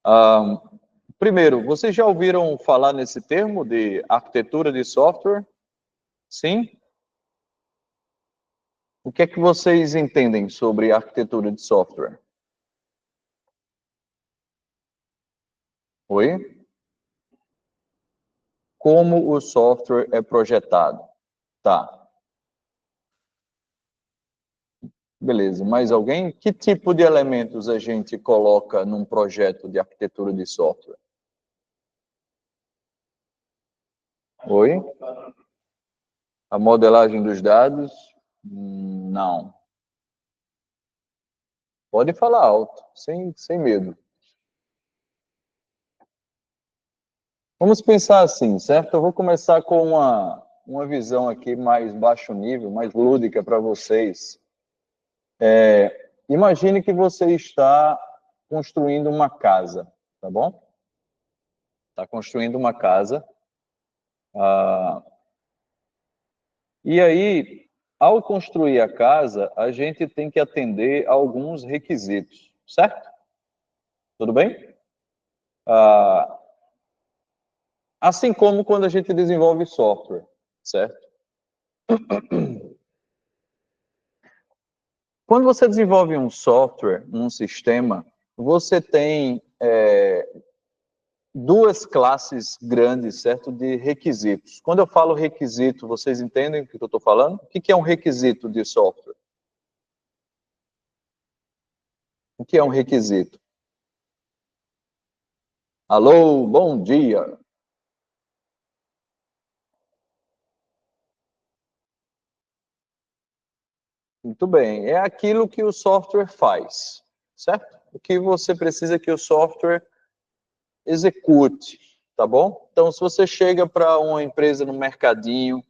Ah, primeiro, vocês já ouviram falar nesse termo de arquitetura de software? Sim? O que é que vocês entendem sobre arquitetura de software? Oi? Como o software é projetado? Tá. Beleza. Mais alguém? Que tipo de elementos a gente coloca num projeto de arquitetura de software? Oi? A modelagem dos dados? Não. Pode falar alto, sem medo. Vamos pensar assim, certo? Eu vou começar com uma visão aqui mais baixo nível, mais lúdica para vocês. Imagine que você está construindo uma casa, tá bom? Está construindo uma casa. E aí, ao construir a casa, a gente tem que atender a alguns requisitos, certo? Tudo bem? Ah, assim como quando a gente desenvolve software, certo? Quando você desenvolve um software, um sistema, você tem duas classes grandes, certo, de requisitos. Quando eu falo requisito, vocês entendem o que eu estou falando? O que é um requisito de software? O que é um requisito? Alô, bom dia. Muito bem, é aquilo que o software faz, certo? O que você precisa que o software execute, tá bom? Então, se você chega para uma empresa no mercadinho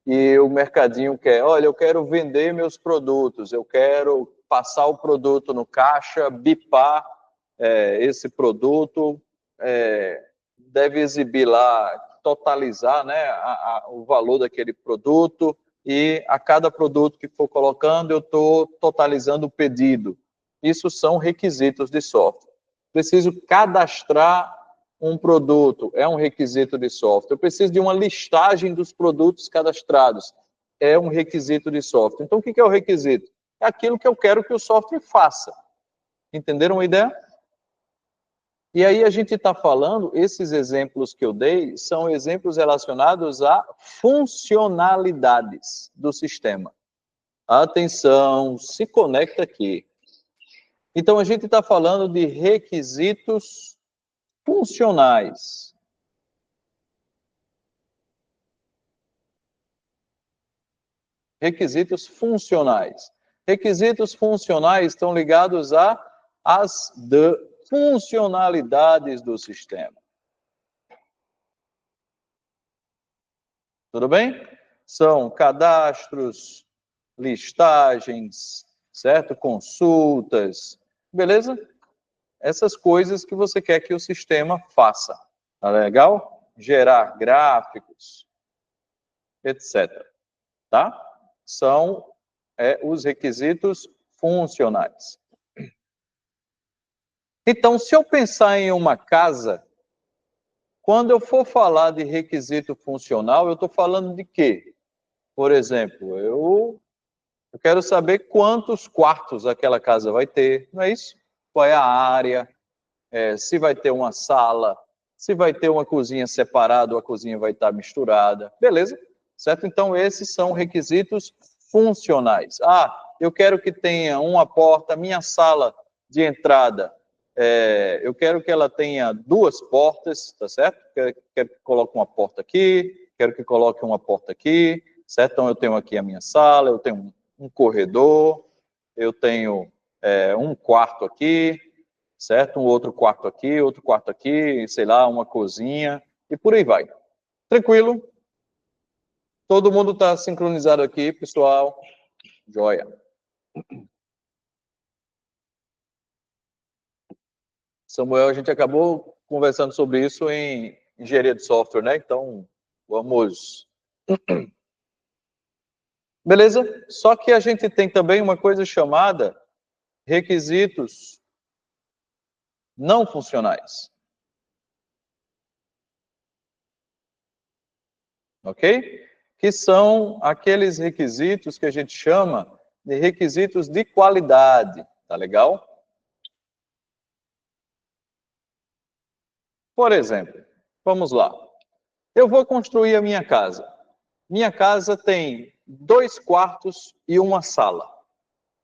e o mercadinho quer, olha, eu quero vender meus produtos, eu quero passar o produto no caixa, bipar esse produto, deve exibir lá, totalizar, né, o valor daquele produto, e a cada produto que for colocando, eu estou totalizando o pedido. Isso são requisitos de software. Preciso cadastrar um produto, é um requisito de software. Eu preciso de uma listagem dos produtos cadastrados, é um requisito de software. Então, o que é o requisito? É aquilo que eu quero que o software faça. Entenderam a ideia? E aí a gente está falando, esses exemplos que eu dei são exemplos relacionados a funcionalidades do sistema. Atenção, se conecta aqui. Então a gente está falando de requisitos funcionais. Requisitos funcionais. Requisitos funcionais estão ligados às funcionalidades do sistema. Tudo bem? São cadastros, listagens, certo? Consultas, beleza? Essas coisas que você quer que o sistema faça. Tá legal? Gerar gráficos, etc. Tá? São os requisitos funcionais. Então, se eu pensar em uma casa, quando eu for falar de requisito funcional, eu estou falando de quê? Por exemplo, eu quero saber quantos quartos aquela casa vai ter, não é isso? Qual é a área, se vai ter uma sala, se vai ter uma cozinha separada ou a cozinha vai estar misturada, beleza? Certo? Então, esses são requisitos funcionais. Ah, eu quero que tenha uma porta, minha sala de entrada, eu quero que ela tenha duas portas, tá certo? Quero que coloque uma porta aqui, quero que coloque uma porta aqui, certo? Então, eu tenho aqui a minha sala, eu tenho um corredor, eu tenho um quarto aqui, certo? Um outro quarto aqui, sei lá, uma cozinha, e por aí vai. Tranquilo? Todo mundo está sincronizado aqui, pessoal? Joia. Samuel, a gente acabou conversando sobre isso em engenharia de software, né? Então, vamos. Beleza? Só que a gente tem também uma coisa chamada requisitos não funcionais. Ok? Que são aqueles requisitos que a gente chama de requisitos de qualidade. Tá legal? Por exemplo, vamos lá. Eu vou construir a minha casa. Minha casa tem 2 quartos e uma sala.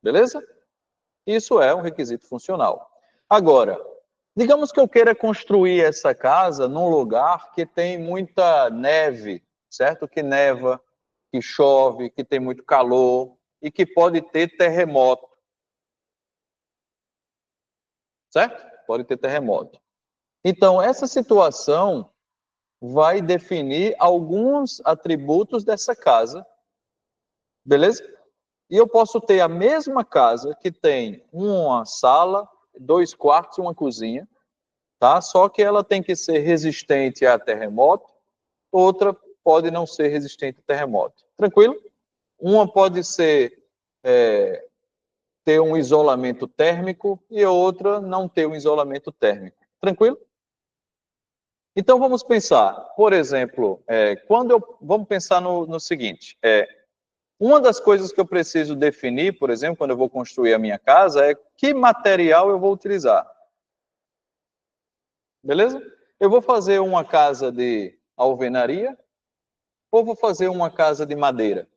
Beleza? Isso é um requisito funcional. Agora, digamos que eu queira construir essa casa num lugar que tem muita neve, certo? Que neva, que chove, que tem muito calor e que pode ter terremoto. Certo? Pode ter terremoto. Então, essa situação vai definir alguns atributos dessa casa. Beleza? E eu posso ter a mesma casa que tem uma sala, 2 quartos e uma cozinha, tá? Só que ela tem que ser resistente a terremoto, outra pode não ser resistente a terremoto. Tranquilo? Uma pode ser ter um isolamento térmico e a outra não ter um isolamento térmico. Tranquilo? Então vamos pensar, por exemplo, vamos pensar no seguinte: uma das coisas que eu preciso definir, por exemplo, quando eu vou construir a minha casa, é que material eu vou utilizar. Beleza? Eu vou fazer uma casa de alvenaria ou vou fazer uma casa de madeira?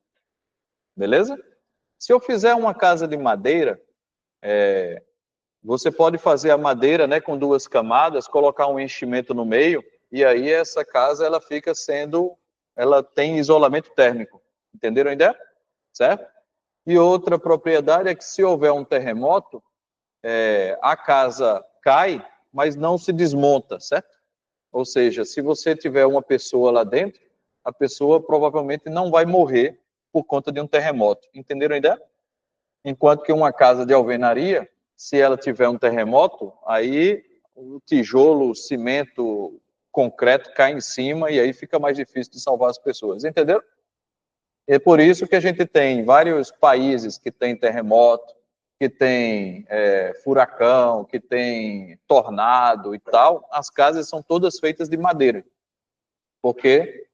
Beleza? Se eu fizer uma casa de madeira, você pode fazer a madeira, né, com 2 camadas, colocar um enchimento no meio, e aí essa casa ela tem isolamento térmico. Entenderam a ideia? Certo? E outra propriedade é que se houver um terremoto, a casa cai, mas não se desmonta, certo? Ou seja, se você tiver uma pessoa lá dentro, a pessoa provavelmente não vai morrer por conta de um terremoto. Entenderam a ideia? Enquanto que uma casa de alvenaria, se ela tiver um terremoto, aí o tijolo, o cimento, concreto cai em cima e aí fica mais difícil de salvar as pessoas. Entenderam? É por isso que a gente tem vários países que têm terremoto, que tem furacão, que tem tornado e tal. As casas são todas feitas de madeira, porque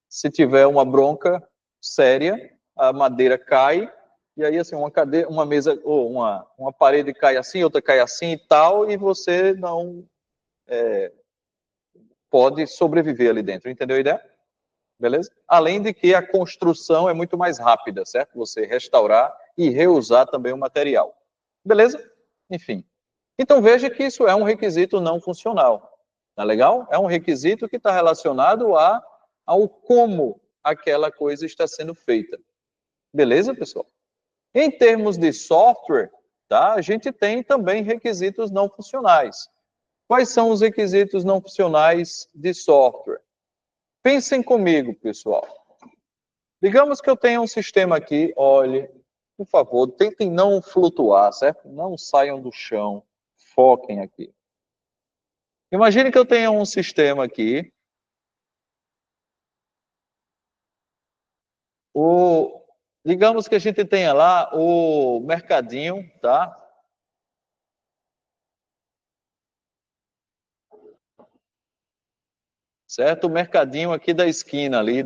se tiver uma bronca séria, a madeira cai e aí assim uma mesa ou uma parede cai assim, outra cai assim e tal, e você não pode sobreviver ali dentro. Entendeu a ideia? Beleza? Além de que a construção é muito mais rápida, certo? Você restaurar e reusar também o material. Beleza? Enfim. Então veja que isso é um requisito não funcional. Tá legal? É um requisito que está relacionado ao como aquela coisa está sendo feita. Beleza, pessoal? Em termos de software, tá? A gente tem também requisitos não funcionais. Quais são os requisitos não funcionais de software? Pensem comigo, pessoal. Digamos que eu tenha um sistema aqui, olhe, por favor, tentem não flutuar, certo? Não saiam do chão, foquem aqui. Imagine que eu tenha um sistema aqui, digamos que a gente tenha lá o mercadinho, tá? Certo? O mercadinho aqui da esquina ali,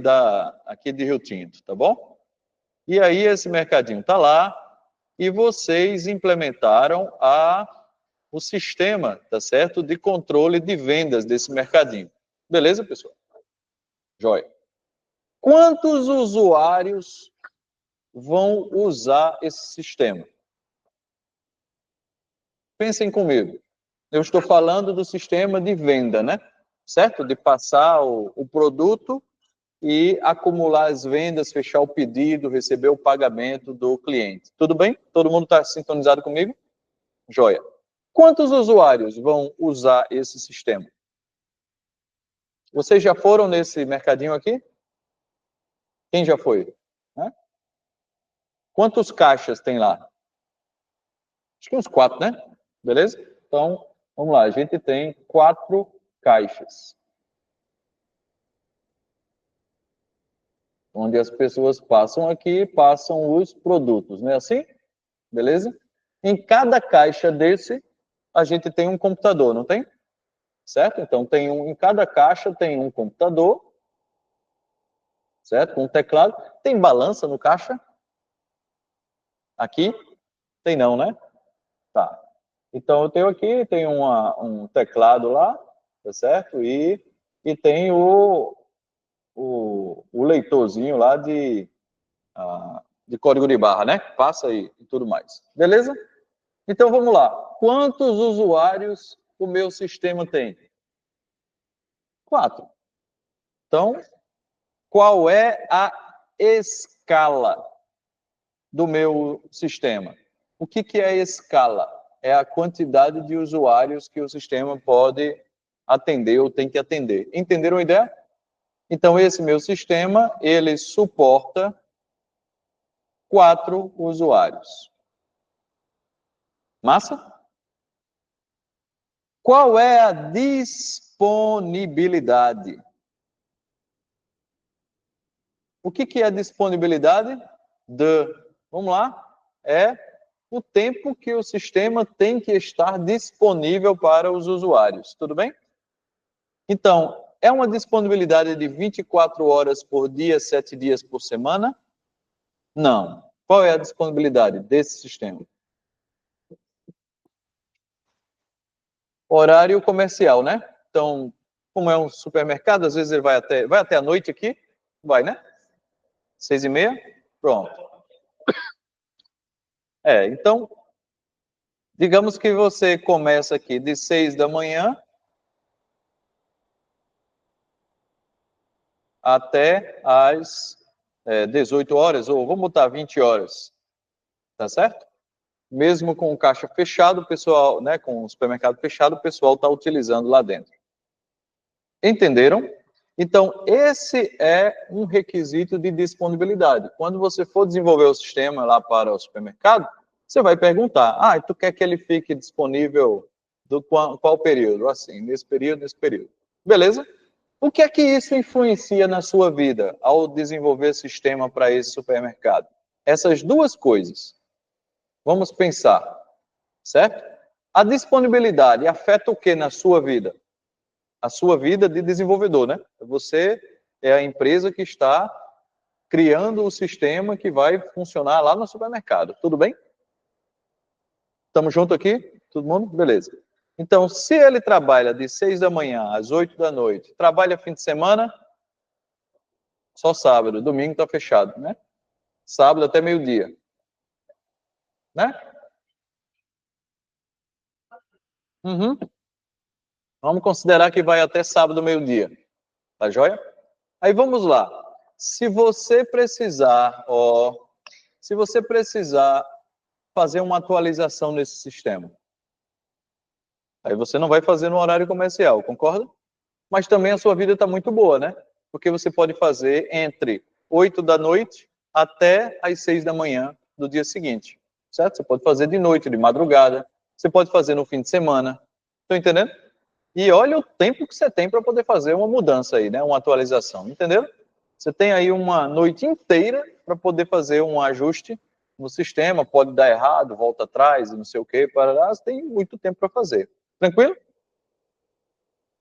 aqui de Rio Tinto, tá bom? E aí esse mercadinho tá lá e vocês implementaram o sistema, tá certo? De controle de vendas desse mercadinho. Beleza, pessoal? Joia. Quantos usuários vão usar esse sistema? Pensem comigo. Eu estou falando do sistema de venda, né? Certo? De passar o produto e acumular as vendas, fechar o pedido, receber o pagamento do cliente. Tudo bem? Todo mundo está sintonizado comigo? Joia. Quantos usuários vão usar esse sistema? Vocês já foram nesse mercadinho aqui? Quem já foi? Né? Quantos caixas tem lá? Acho que uns 4, né? Beleza? Então, vamos lá. A gente tem 4 caixas. Onde as pessoas passam aqui, passam os produtos, não é assim? Beleza? Em cada caixa desse, a gente tem um computador, não tem? Certo? Então, em cada caixa tem um computador, certo? Com um teclado. Tem balança no caixa? Aqui? Tem não, né? Tá. Então, eu tenho aqui, tem um teclado lá, tá certo? E tem o leitorzinho lá de código de barra, né? Passa aí e tudo mais. Beleza? Então, vamos lá. Quantos usuários o meu sistema tem? 4. Então, qual é a escala do meu sistema? O que é a escala? É a quantidade de usuários que o sistema pode atender ou tem que atender. Entenderam a ideia? Então, esse meu sistema, ele suporta 4 usuários. Massa? Qual é a disponibilidade? O que é a disponibilidade? Vamos lá, é o tempo que o sistema tem que estar disponível para os usuários, tudo bem? Então, é uma disponibilidade de 24 horas por dia, 7 dias por semana? Não. Qual é a disponibilidade desse sistema? Horário comercial, né? Então, como é um supermercado, às vezes ele vai até a noite aqui, vai, né? 6h30, pronto. Então, digamos que você começa aqui de 6 da manhã até às 18 horas, ou vamos botar 20 horas, tá certo? Mesmo com o caixa fechado, o pessoal, né, com o supermercado fechado, o pessoal está utilizando lá dentro. Entenderam? Então, esse é um requisito de disponibilidade. Quando você for desenvolver o sistema lá para o supermercado, você vai perguntar, tu quer que ele fique disponível qual período? Assim, nesse período, nesse período. Beleza? O que é que isso influencia na sua vida ao desenvolver sistema para esse supermercado? Essas duas coisas. Vamos pensar, certo? A disponibilidade afeta o que na sua vida? A sua vida de desenvolvedor, né? Você é a empresa que está criando o sistema que vai funcionar lá no supermercado. Tudo bem? Estamos juntos aqui? Todo mundo? Beleza. Então, se ele trabalha de 6 da manhã às 8 da noite, trabalha fim de semana, só sábado, domingo está fechado, né? Sábado até meio-dia. Né? Uhum. Vamos considerar que vai até sábado, meio-dia. Tá joia? Aí vamos lá. Se você precisar fazer uma atualização nesse sistema, aí você não vai fazer no horário comercial, concorda? Mas também a sua vida está muito boa, né? Porque você pode fazer entre 8 da noite até as 6 da manhã do dia seguinte, certo? Você pode fazer de noite, de madrugada, você pode fazer no fim de semana. Estão entendendo? E olha o tempo que você tem para poder fazer uma mudança aí, né? Uma atualização, entendeu? Você tem aí uma noite inteira para poder fazer um ajuste no sistema, pode dar errado, volta atrás, e não sei o quê, você tem muito tempo para fazer. Tranquilo?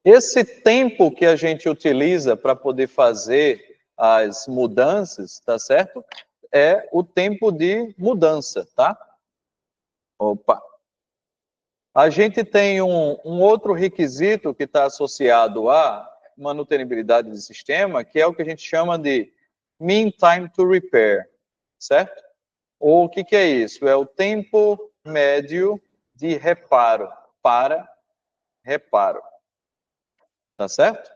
Esse tempo que a gente utiliza para poder fazer as mudanças, tá certo? É o tempo de mudança, tá? Opa! A gente tem um outro requisito que está associado à manutenibilidade do sistema, que é o que a gente chama de mean time to repair, certo? Ou o que é isso? É o tempo médio de reparo para reparo. Tá certo?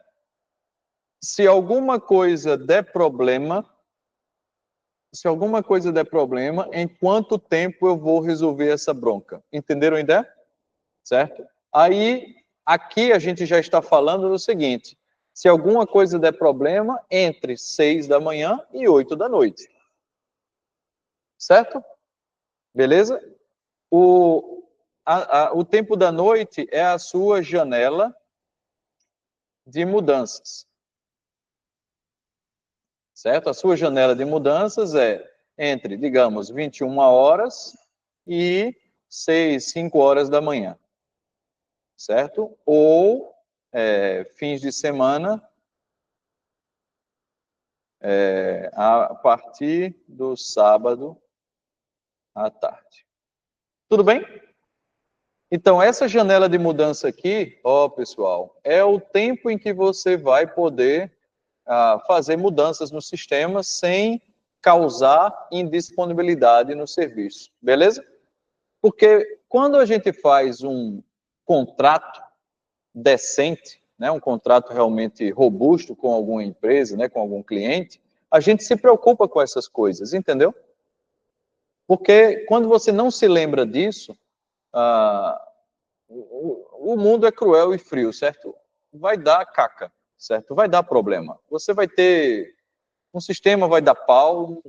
Se alguma coisa der problema, em quanto tempo eu vou resolver essa bronca? Entenderam a ideia? Certo? Aí, aqui a gente já está falando do seguinte: se alguma coisa der problema, entre 6 da manhã e 8 da noite. Certo? Beleza? O tempo da noite é a sua janela de mudanças. Certo? A sua janela de mudanças é entre, digamos, 21 horas e 5 horas da manhã. certo? Ou fins de semana, a partir do sábado à tarde. Tudo bem? Então, essa janela de mudança aqui, ó, pessoal, é o tempo em que você vai poder fazer mudanças no sistema sem causar indisponibilidade no serviço, beleza? Porque quando a gente faz um contrato decente, né, um contrato realmente robusto com alguma empresa, né, com algum cliente, a gente se preocupa com essas coisas, entendeu? Porque quando você não se lembra disso, o mundo é cruel e frio, certo? Vai dar caca, certo? Vai dar problema. Você vai ter um sistema, vai dar pau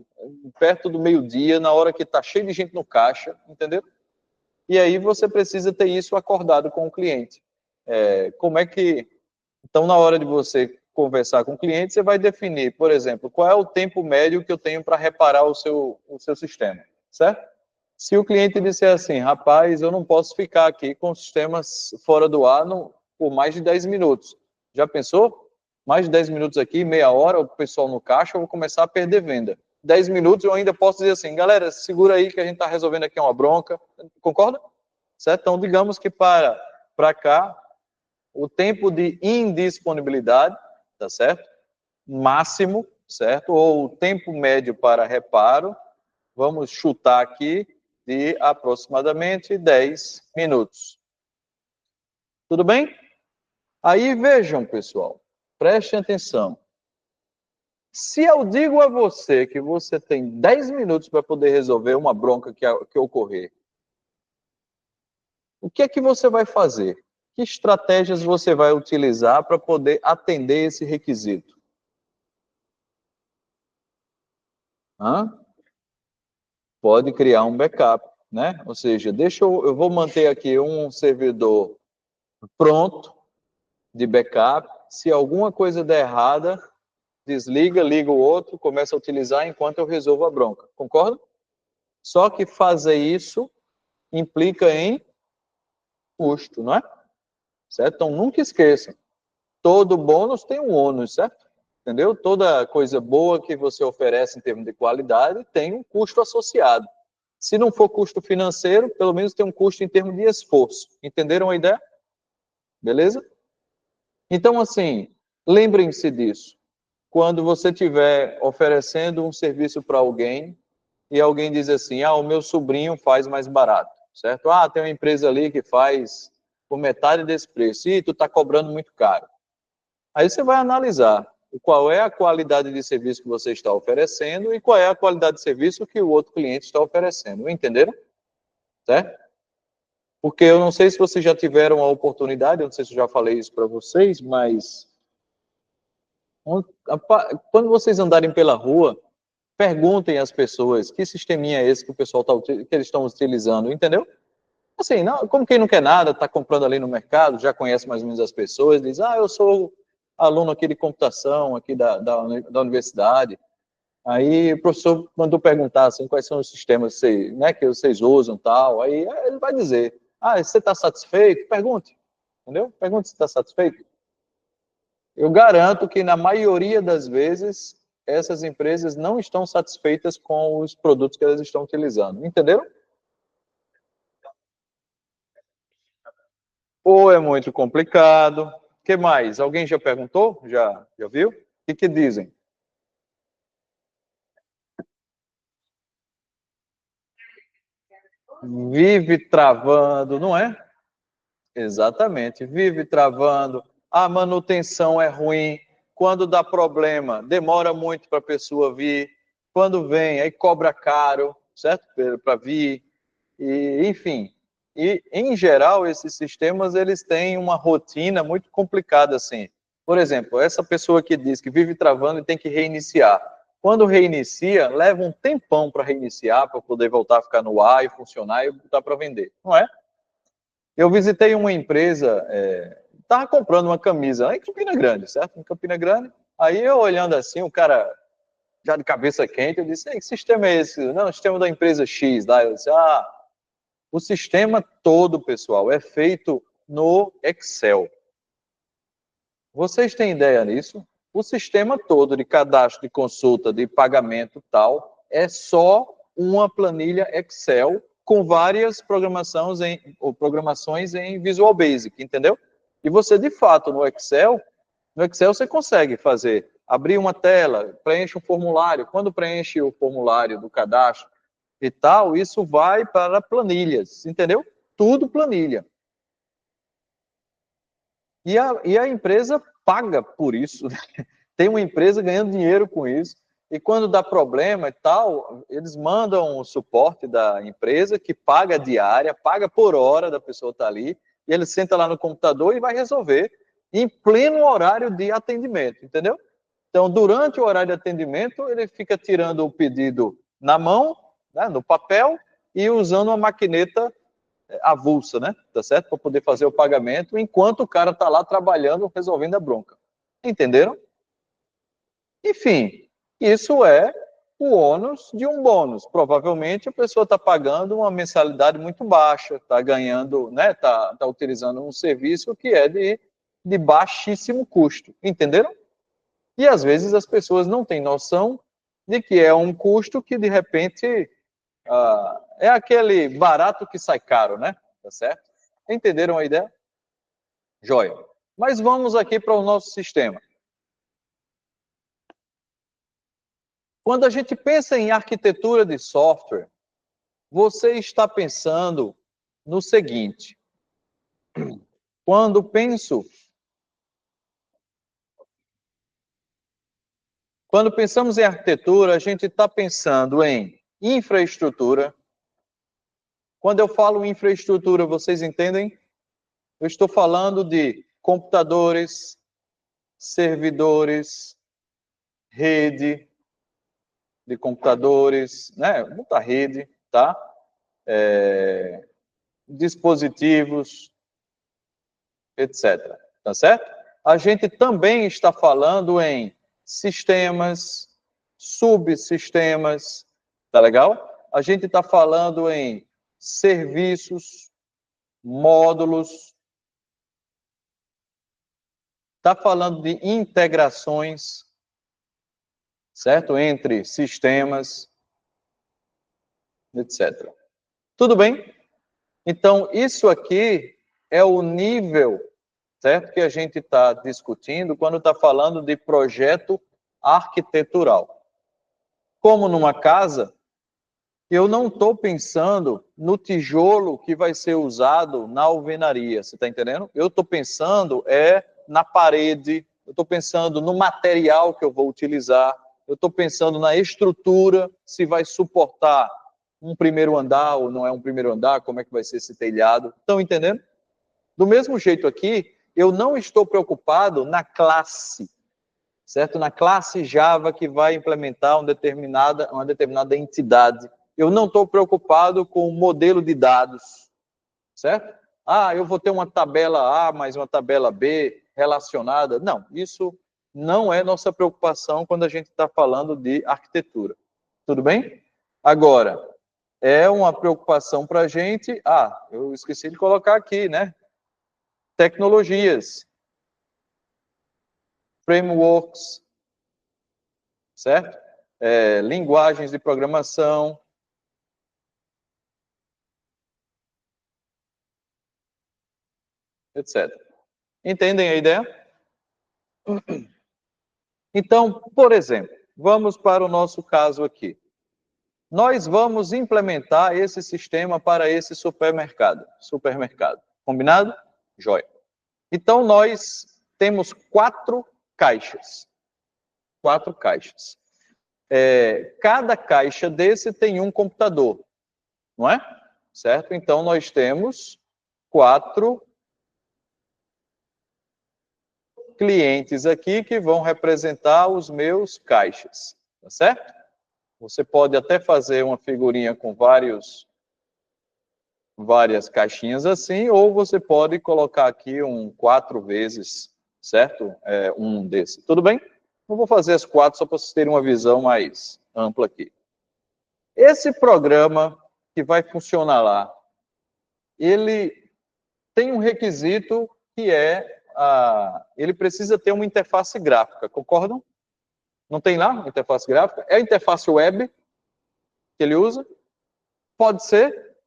perto do meio-dia, na hora que está cheio de gente no caixa, entendeu? E aí você precisa ter isso acordado com o cliente. Como é que... Então, na hora de você conversar com o cliente, você vai definir, por exemplo, qual é o tempo médio que eu tenho para reparar o seu sistema, certo? Se o cliente disser assim, rapaz, eu não posso ficar aqui com o sistema fora do ar por mais de 10 minutos. Já pensou? Mais de 10 minutos aqui, meia hora, o pessoal no caixa, eu vou começar a perder venda. 10 minutos eu ainda posso dizer assim, galera, segura aí que a gente está resolvendo aqui uma bronca. Concorda? Certo? Então, digamos que para cá, o tempo de indisponibilidade, tá certo? Máximo, certo? Ou o tempo médio para reparo, vamos chutar aqui, de aproximadamente 10 minutos. Tudo bem? Aí vejam, pessoal, prestem atenção. Se eu digo a você que você tem 10 minutos para poder resolver uma bronca que ocorrer, o que é que você vai fazer? Que estratégias você vai utilizar para poder atender esse requisito? Pode criar um backup, né? Ou seja, eu vou manter aqui um servidor pronto de backup. Se alguma coisa der errada, desliga, liga o outro, começa a utilizar enquanto eu resolvo a bronca. Concorda? Só que fazer isso implica em custo, não é? Certo? Então nunca esqueça, todo bônus tem um ônus, certo? Entendeu? Toda coisa boa que você oferece em termos de qualidade tem um custo associado. Se não for custo financeiro, pelo menos tem um custo em termos de esforço. Entenderam a ideia? Beleza? Então, assim, lembrem-se disso. Quando você estiver oferecendo um serviço para alguém e alguém diz assim, o meu sobrinho faz mais barato, certo? Tem uma empresa ali que faz por metade desse preço. E tu está cobrando muito caro. Aí você vai analisar qual é a qualidade de serviço que você está oferecendo e qual é a qualidade de serviço que o outro cliente está oferecendo. Entenderam? Certo? Porque eu não sei se vocês já tiveram a oportunidade, eu não sei se eu já falei isso para vocês, mas quando vocês andarem pela rua, perguntem às pessoas que sisteminha é esse que o pessoal que eles estão utilizando, entendeu? Assim, não, como quem não quer nada, está comprando ali no mercado, já conhece mais ou menos as pessoas, diz, eu sou aluno aqui de computação, aqui da universidade. Aí o professor mandou perguntar assim, quais são os sistemas que vocês usam tal. Aí ele vai dizer, você está satisfeito? Pergunte, entendeu? Pergunte se está satisfeito. Eu garanto que na maioria das vezes, essas empresas não estão satisfeitas com os produtos que elas estão utilizando. Entenderam? Ou é muito complicado. O que mais? Alguém já perguntou? Já viu? O que dizem? Vive travando, não é? Exatamente, vive travando. A manutenção é ruim. Quando dá problema, demora muito para a pessoa vir. Quando vem, aí cobra caro, certo? Para vir. E, enfim. E, em geral, esses sistemas, eles têm uma rotina muito complicada, assim. Por exemplo, essa pessoa que diz que vive travando e tem que reiniciar. Quando reinicia, leva um tempão para reiniciar, para poder voltar a ficar no ar e funcionar e botar para vender, não é? Eu visitei uma empresa, estava comprando uma camisa lá em Campina Grande, certo? Em Campina Grande. Aí eu olhando assim, o cara já de cabeça quente, eu disse, que sistema é esse? Não, o sistema da empresa X. Lá eu disse, o sistema todo, pessoal, é feito no Excel. Vocês têm ideia nisso? O sistema todo de cadastro, de consulta, de pagamento tal, é só uma planilha Excel com várias programações em Visual Basic, entendeu? E você, de fato, no Excel você consegue fazer, abrir uma tela, preenche um formulário. Quando preenche o formulário do cadastro e tal, isso vai para planilhas, entendeu? Tudo planilha. E a empresa paga por isso. Tem uma empresa ganhando dinheiro com isso. E quando dá problema e tal, eles mandam o suporte da empresa que paga a diária, paga por hora da pessoa estar ali, e ele senta lá no computador e vai resolver em pleno horário de atendimento, entendeu? Então, durante o horário de atendimento, ele fica tirando o pedido na mão, né, no papel, e usando uma maquineta avulsa, né? Tá certo? Para poder fazer o pagamento, enquanto o cara está lá trabalhando, resolvendo a bronca. Entenderam? Enfim, isso é o ônus de um bônus. Provavelmente a pessoa está pagando uma mensalidade muito baixa, está ganhando, né? Tá utilizando um serviço que é de baixíssimo custo. Entenderam? E às vezes as pessoas não têm noção de que é um custo que de repente é aquele barato que sai caro, né? Tá certo? Entenderam a ideia? Joia. Mas vamos aqui para o nosso sistema. Quando a gente pensa em arquitetura de software, você está pensando no seguinte. Quando pensamos em arquitetura, a gente está pensando em infraestrutura. Quando eu falo infraestrutura, vocês entendem? Eu estou falando de computadores, servidores, rede de computadores, né? Muita rede, tá? Dispositivos, etc. Tá certo? A gente também está falando em sistemas, subsistemas, tá legal? A gente está falando em serviços, módulos, está falando de integrações, certo? Entre sistemas, etc. Tudo bem? Então, isso aqui é o nível, certo? Que a gente está discutindo quando está falando de projeto arquitetural. Como numa casa, eu não estou pensando no tijolo que vai ser usado na alvenaria, você está entendendo? Eu estou pensando na parede, eu estou pensando no material que eu vou utilizar, eu estou pensando na estrutura, se vai suportar um primeiro andar ou não é um primeiro andar, como é que vai ser esse telhado. Estão entendendo? Do mesmo jeito aqui, eu não estou preocupado na classe, certo? Na classe Java que vai implementar uma determinada entidade. Eu não estou preocupado com o modelo de dados, certo? Eu vou ter uma tabela A mais uma tabela B relacionada. Não, isso não é nossa preocupação quando a gente está falando de arquitetura. Tudo bem? Agora, é uma preocupação para a gente... eu esqueci de colocar aqui, né? Tecnologias, frameworks, certo? Linguagens de programação, etc. Entendem a ideia? Então, por exemplo, vamos para o nosso caso aqui. Nós vamos implementar esse sistema para esse supermercado. Combinado? Jóia. Então, nós temos 4 caixas. 4 caixas. Cada caixa desse tem um computador, não é? Certo? Então, nós temos 4 clientes aqui que vão representar os meus caixas, tá certo? Você pode até fazer uma figurinha com várias caixinhas assim, ou você pode colocar aqui 4 vezes, certo? Um desse. Tudo bem? Eu vou fazer as 4 só para vocês terem uma visão mais ampla aqui. Esse programa que vai funcionar lá, ele tem um requisito que é, ele precisa ter uma interface gráfica, concordam? Não tem lá uma interface gráfica? É a interface web que ele usa? Pode ser?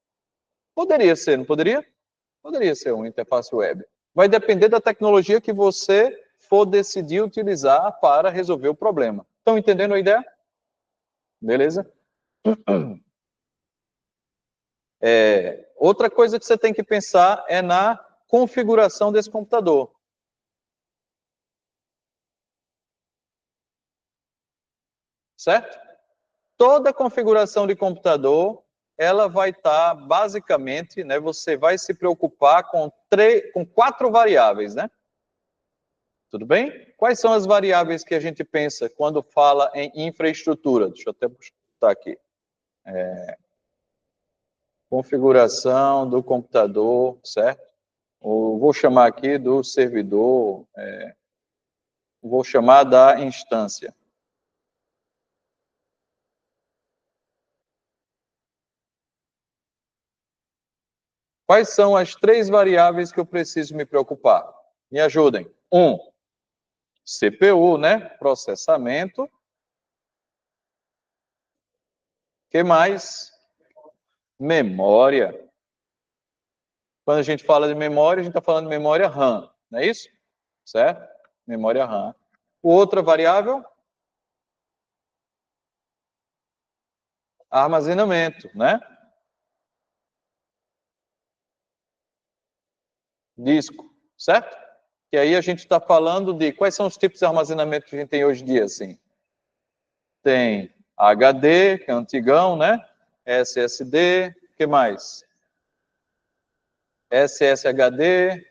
Poderia ser, não poderia? Poderia ser uma interface web. Vai depender da tecnologia que você for decidir utilizar para resolver o problema. Estão entendendo a ideia? Beleza? Outra coisa que você tem que pensar é na configuração desse computador. Certo? Toda configuração de computador, ela vai estar, basicamente, né, você vai se preocupar com 4 variáveis, né? Tudo bem? Quais são as variáveis que a gente pensa quando fala em infraestrutura? Deixa eu até botar aqui. Configuração do computador, certo? Ou vou chamar aqui do servidor, vou chamar da instância. Quais são as 3 variáveis que eu preciso me preocupar? Me ajudem. 1, CPU, né? Processamento. O que mais? Memória. Quando a gente fala de memória, a gente está falando de memória RAM, não é isso? Certo? Memória RAM. Outra variável? Armazenamento, né? Disco, certo? E aí a gente está falando de quais são os tipos de armazenamento que a gente tem hoje em dia, assim. Tem HD, que é antigão, né? SSD, o que mais? SSHD,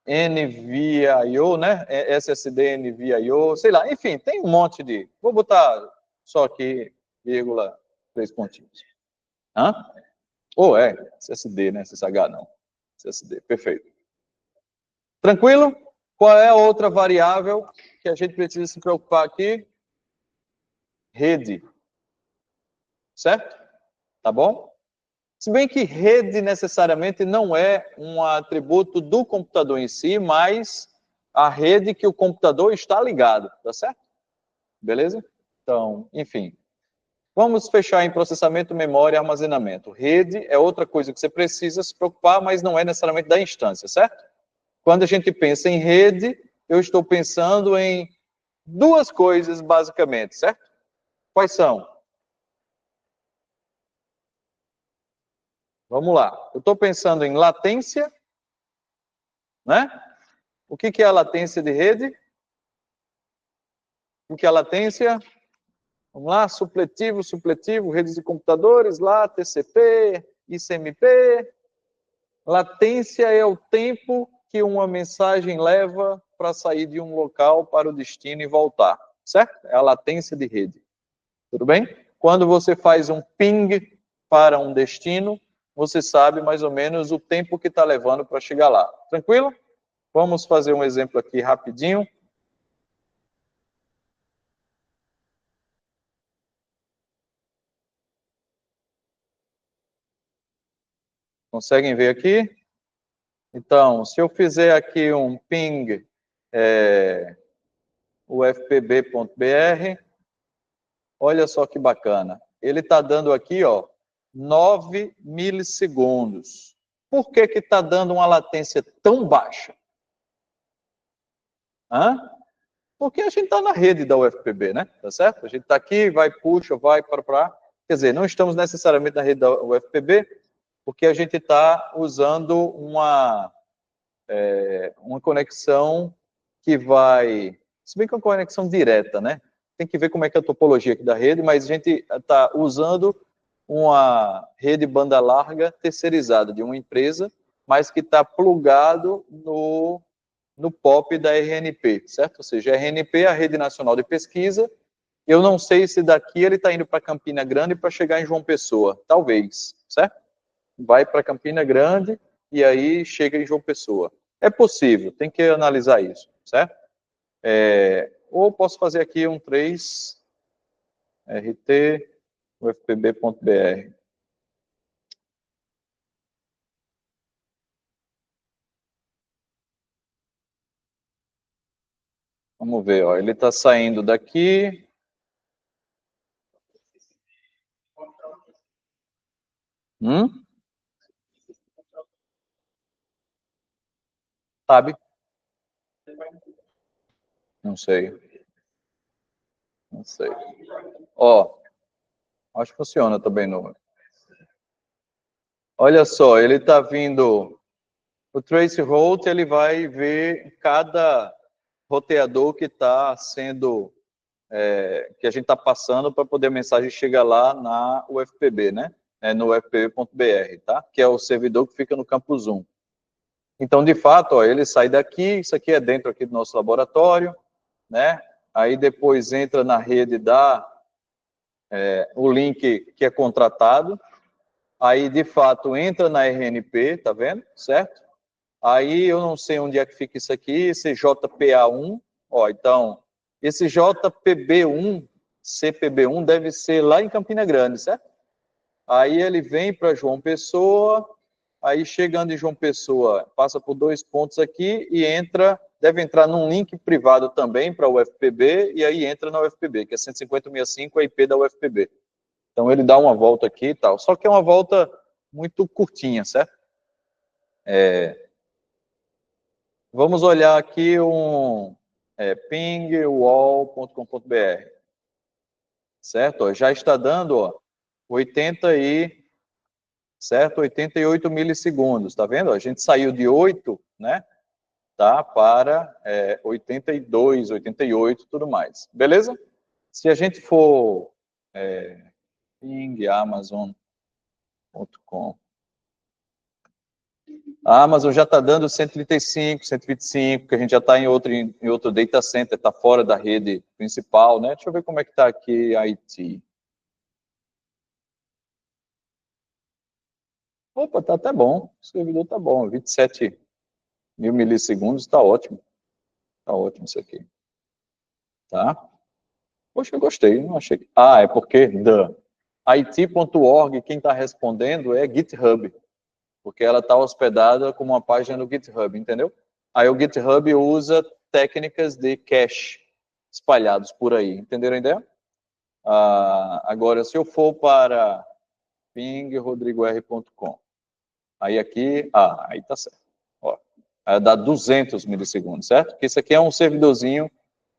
NVIO, né? SSD NVIO, sei lá, enfim, tem um monte de. Vou botar só aqui, vírgula, 3 pontinhos. Hã? SSD, né? SSH não. SSD, perfeito. Tranquilo? Qual é a outra variável que a gente precisa se preocupar aqui? Rede. Certo? Tá bom? Se bem que rede necessariamente não é um atributo do computador em si, mas a rede que o computador está ligado, tá certo? Beleza? Então, enfim. Vamos fechar em processamento, memória e armazenamento. Rede é outra coisa que você precisa se preocupar, mas não é necessariamente da instância, certo? Quando a gente pensa em rede, eu estou pensando em 2 coisas, basicamente, certo? Quais são? Vamos lá. Eu estou pensando em latência, né? O que é a latência de rede? O que é a latência? Vamos lá, supletivo, redes de computadores, lá, TCP, ICMP. Latência é o tempo que uma mensagem leva para sair de um local para o destino e voltar, certo? É a latência de rede. Tudo bem? Quando você faz um ping para um destino, você sabe mais ou menos o tempo que está levando para chegar lá. Tranquilo? Vamos fazer um exemplo aqui rapidinho. Conseguem ver aqui? Então, se eu fizer aqui um ping ufpb.br, olha só que bacana. Ele está dando aqui, ó, 9 milissegundos. Por que está dando uma latência tão baixa? Hã? Porque a gente está na rede da UFPB, né? Tá certo? A gente está aqui, vai, puxa, vai para. Quer dizer, não estamos necessariamente na rede da UFPB, porque a gente está usando uma conexão que vai. Se bem que é uma conexão direta, né? Tem que ver como é que é a topologia aqui da rede, mas a gente está usando uma rede banda larga terceirizada de uma empresa, mas que está plugado no POP da RNP, certo? Ou seja, a RNP é a Rede Nacional de Pesquisa. Eu não sei se daqui ele está indo para Campina Grande para chegar em João Pessoa. Talvez, certo? Vai para Campina Grande e aí chega em João Pessoa. É possível, tem que analisar isso, certo? Ou posso fazer aqui um 3 rt ufpb.br. Vamos ver, ó, ele está saindo daqui. Sabe? Não sei. Não sei. Ó, acho que funciona também no. Olha só, ele está vindo. O trace route, ele vai ver cada roteador que está sendo. Que a gente está passando para poder a mensagem chegar lá na UFPB, né? No ufpb.br, tá? Que é o servidor que fica no campus 1. Então, de fato, ó, ele sai daqui, isso aqui é dentro aqui do nosso laboratório, né? Aí depois entra na rede da o link que é contratado, aí de fato entra na RNP, tá vendo? Certo? Aí eu não sei onde é que fica isso aqui, esse JPA1, ó, então, esse JPB1, CPB1 deve ser lá em Campina Grande, certo? Aí ele vem para João Pessoa, aí chegando em João Pessoa, passa por 2 pontos aqui e entra, deve entrar num link privado também para o UFPB, e aí entra na UFPB, que é 15065, a IP da UFPB. Então ele dá uma volta aqui e tal. Só que é uma volta muito curtinha, certo? Vamos olhar aqui um pingwall.com.br, certo? Ó, já está dando, ó, 88 milissegundos, tá vendo? A gente saiu de 8, né? Tá, para 82, 88, tudo mais. Beleza? Se a gente for ping.amazon.com, a Amazon já está dando 135, 125, que a gente já está em outro data center, está fora da rede principal, né? Deixa eu ver como é que está aqui a IT. Opa, está até bom. O servidor está bom, 27 mil milissegundos, está ótimo. Está ótimo isso aqui. Tá? Poxa, eu gostei, não achei. Ah, é porque da IT.org, quem está respondendo é GitHub, porque ela está hospedada como uma página no GitHub, entendeu? Aí o GitHub usa técnicas de cache espalhados por aí, entenderam a ideia? Agora, se eu for para pingrodrigoR.com, aí aqui, aí tá certo. Ó, dá 200 milissegundos, certo? Porque isso aqui é um servidorzinho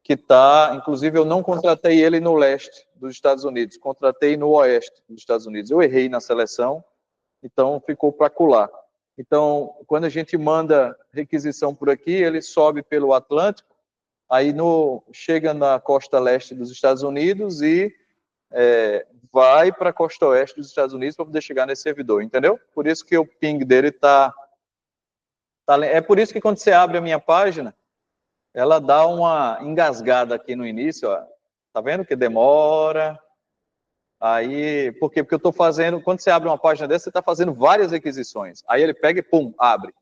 que está, inclusive eu não contratei ele no leste dos Estados Unidos, contratei no oeste dos Estados Unidos. Eu errei na seleção, então ficou para colar. Então, quando a gente manda requisição por aqui, ele sobe pelo Atlântico, aí chega na costa leste dos Estados Unidos e vai para a costa oeste dos Estados Unidos para poder chegar nesse servidor, entendeu? Por isso que o ping dele é por isso que quando você abre a minha página, ela dá uma engasgada aqui no início, ó. Tá vendo que demora? Aí, por quê? Porque eu estou fazendo, quando você abre uma página dessa, você está fazendo várias requisições. Aí ele pega e pum, abre.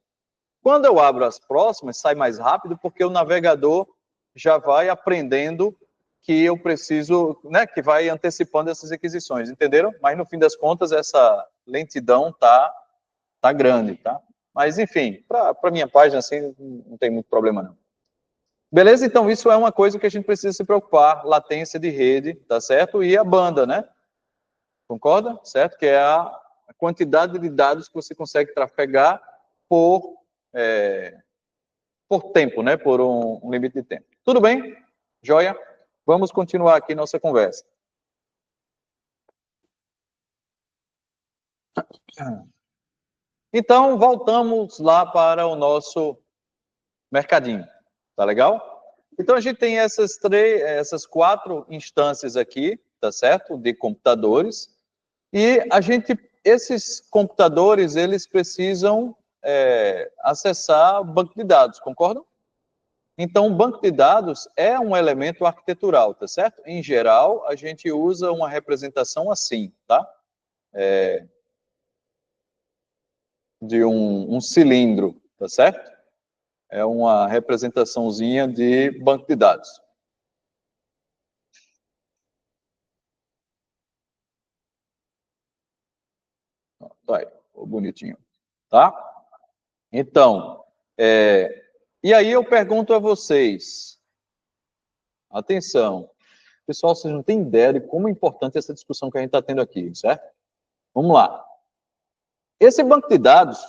Quando eu abro as próximas, sai mais rápido, porque o navegador já vai aprendendo que eu preciso, né, que vai antecipando essas requisições, entenderam? Mas no fim das contas, essa lentidão tá grande, tá? Mas enfim, para minha página assim, não tem muito problema não. Beleza? Então isso é uma coisa que a gente precisa se preocupar, latência de rede, tá certo? E a banda, né? Concorda? Certo? Que é a quantidade de dados que você consegue trafegar por tempo, né? Por um limite de tempo. Tudo bem? Joia? Vamos continuar aqui nossa conversa. Então, voltamos lá para o nosso mercadinho. Tá legal? Então, a gente tem essas 4 instâncias aqui, tá certo? De computadores. E esses computadores, eles precisam acessar o banco de dados, concordam? Então, o banco de dados é um elemento arquitetural, tá certo? Em geral, a gente usa uma representação assim, tá? De um cilindro, tá certo? É uma representaçãozinha de banco de dados. Tá aí, bonitinho, tá? Então, e aí eu pergunto a vocês, Atenção. Pessoal, vocês não têm ideia de como é importante essa discussão que a gente está tendo aqui, certo? Vamos lá. Esse banco de dados,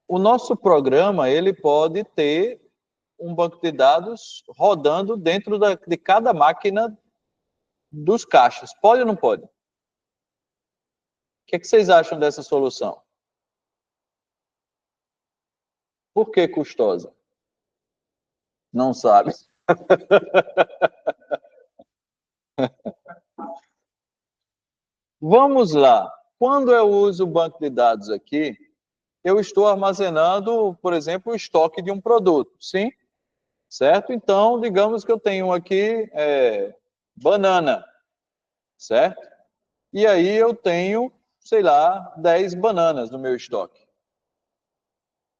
o nosso programa, ele pode ter um banco de dados rodando dentro de cada máquina dos caixas. Pode ou não pode? O que vocês acham dessa solução? Por que custosa? Não sabe. Vamos lá. Quando eu uso o banco de dados aqui, eu estou armazenando, por exemplo, o estoque de um produto, sim? Certo? Então, digamos que eu tenho aqui banana, certo? E aí eu tenho, sei lá, 10 bananas no meu estoque.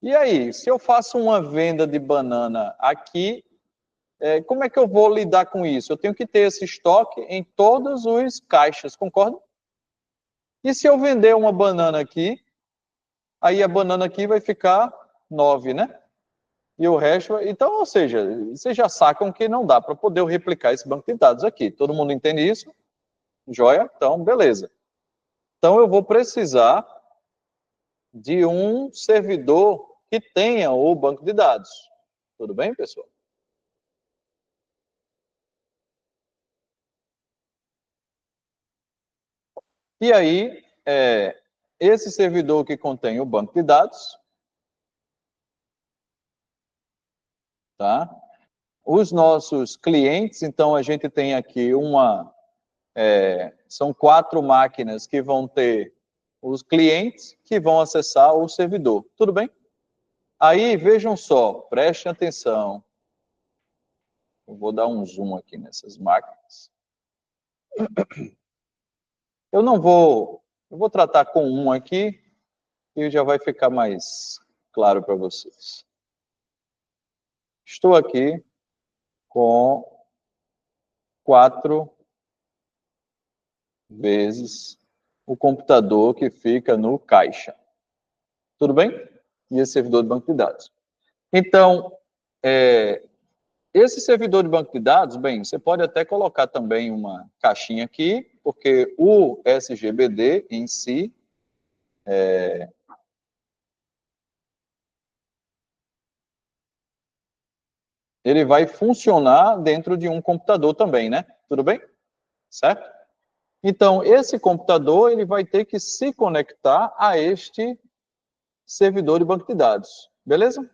E aí, se eu faço uma venda de banana aqui, como é que eu vou lidar com isso? Eu tenho que ter esse estoque em todos os caixas, concorda? E se eu vender uma banana aqui, aí a banana aqui vai ficar 9, né? E o resto... Então, ou seja, vocês já sacam que não dá para poder replicar esse banco de dados aqui. Todo mundo entende isso? Joia? Então, beleza. Então, eu vou precisar de um servidor que tenha o banco de dados. Tudo bem, pessoal? E aí, esse servidor que contém o banco de dados, tá? Os nossos clientes, então a gente tem aqui são 4 máquinas que vão ter os clientes que vão acessar o servidor. Tudo bem? Aí, vejam só, prestem atenção. Eu vou dar um zoom aqui nessas máquinas. Eu vou tratar com um aqui e já vai ficar mais claro para vocês. Estou aqui com 4 vezes o computador que fica no caixa. Tudo bem? E esse servidor de banco de dados. Então, esse servidor de banco de dados, bem, você pode até colocar também uma caixinha aqui, porque o SGBD em si ele vai funcionar dentro de um computador também, né? Tudo bem? Certo? Então, esse computador ele vai ter que se conectar a este servidor de banco de dados. Beleza?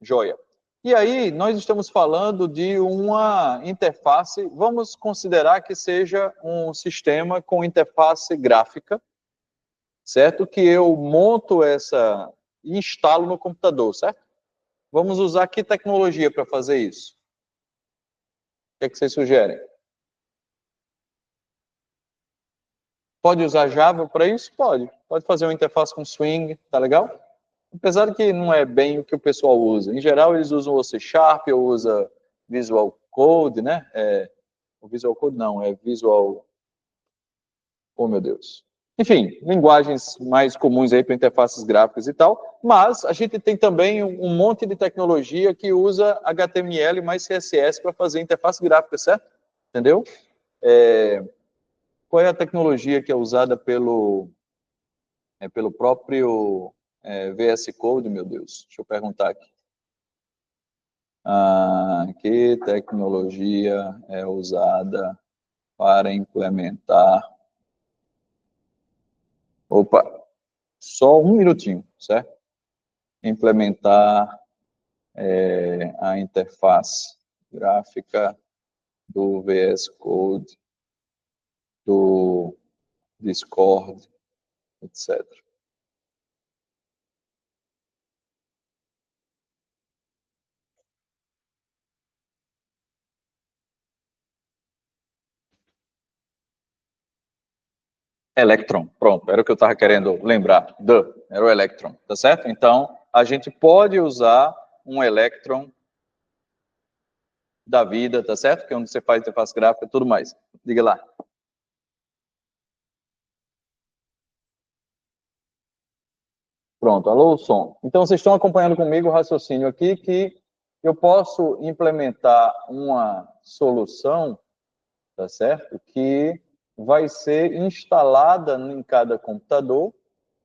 Joia. E aí, nós estamos falando de uma interface, vamos considerar que seja um sistema com interface gráfica, certo? Que eu monto e instalo no computador, certo? Vamos usar que tecnologia para fazer isso? O que vocês sugerem? Pode usar Java para isso? Pode. Pode fazer uma interface com Swing, tá legal? Apesar de que não é bem o que o pessoal usa. Em geral, eles usam o C Sharp ou usa Visual Code, né? O Visual Code não, é Visual... Oh, meu Deus. Enfim, linguagens mais comuns aí para interfaces gráficas e tal, mas a gente tem também um monte de tecnologia que usa HTML mais CSS para fazer interface gráfica, certo? Entendeu? Qual é a tecnologia que é usada pelo próprio VS Code, meu Deus? Deixa eu perguntar aqui. Que tecnologia é usada para implementar... Opa, só um minutinho, certo? Implementar a interface gráfica do VS Code, do Discord, etc. Electron, pronto, era o que eu estava querendo lembrar. Era o Electron, tá certo? Então, a gente pode usar um Electron da vida, tá certo? Que é onde você faz interface gráfica e tudo mais. Diga lá. Pronto, alô, som. Então, vocês estão acompanhando comigo o raciocínio aqui que eu posso implementar uma solução, tá certo? Que vai ser instalada em cada computador,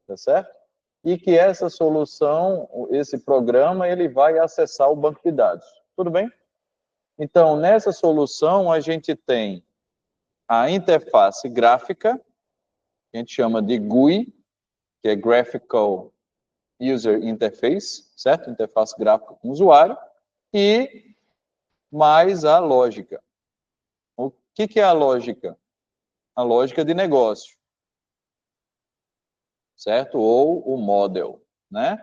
tá certo? E que essa solução, esse programa, ele vai acessar o banco de dados. Tudo bem? Então, nessa solução, a gente tem a interface gráfica, que a gente chama de GUI, que é Graphical User Interface, certo? Interface gráfica com o usuário, e mais a lógica. O que é a lógica? A lógica de negócio, certo? Ou o model, né?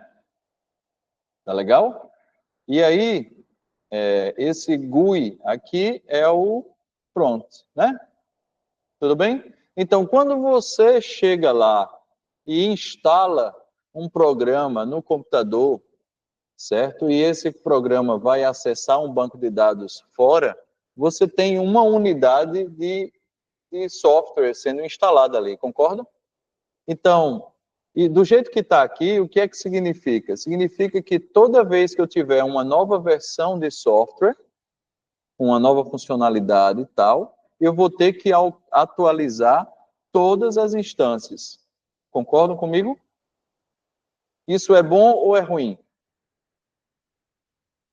Tá legal? E aí, esse GUI aqui é o front, né? Tudo bem? Então, quando você chega lá e instala um programa no computador, certo? E esse programa vai acessar um banco de dados fora, você tem uma unidade de software sendo instalada ali, concorda? Então, e do jeito que está aqui, o que é que significa? Significa que toda vez que eu tiver uma nova versão de software, uma nova funcionalidade e tal, eu vou ter que atualizar todas as instâncias. Concordam comigo? Isso é bom ou é ruim?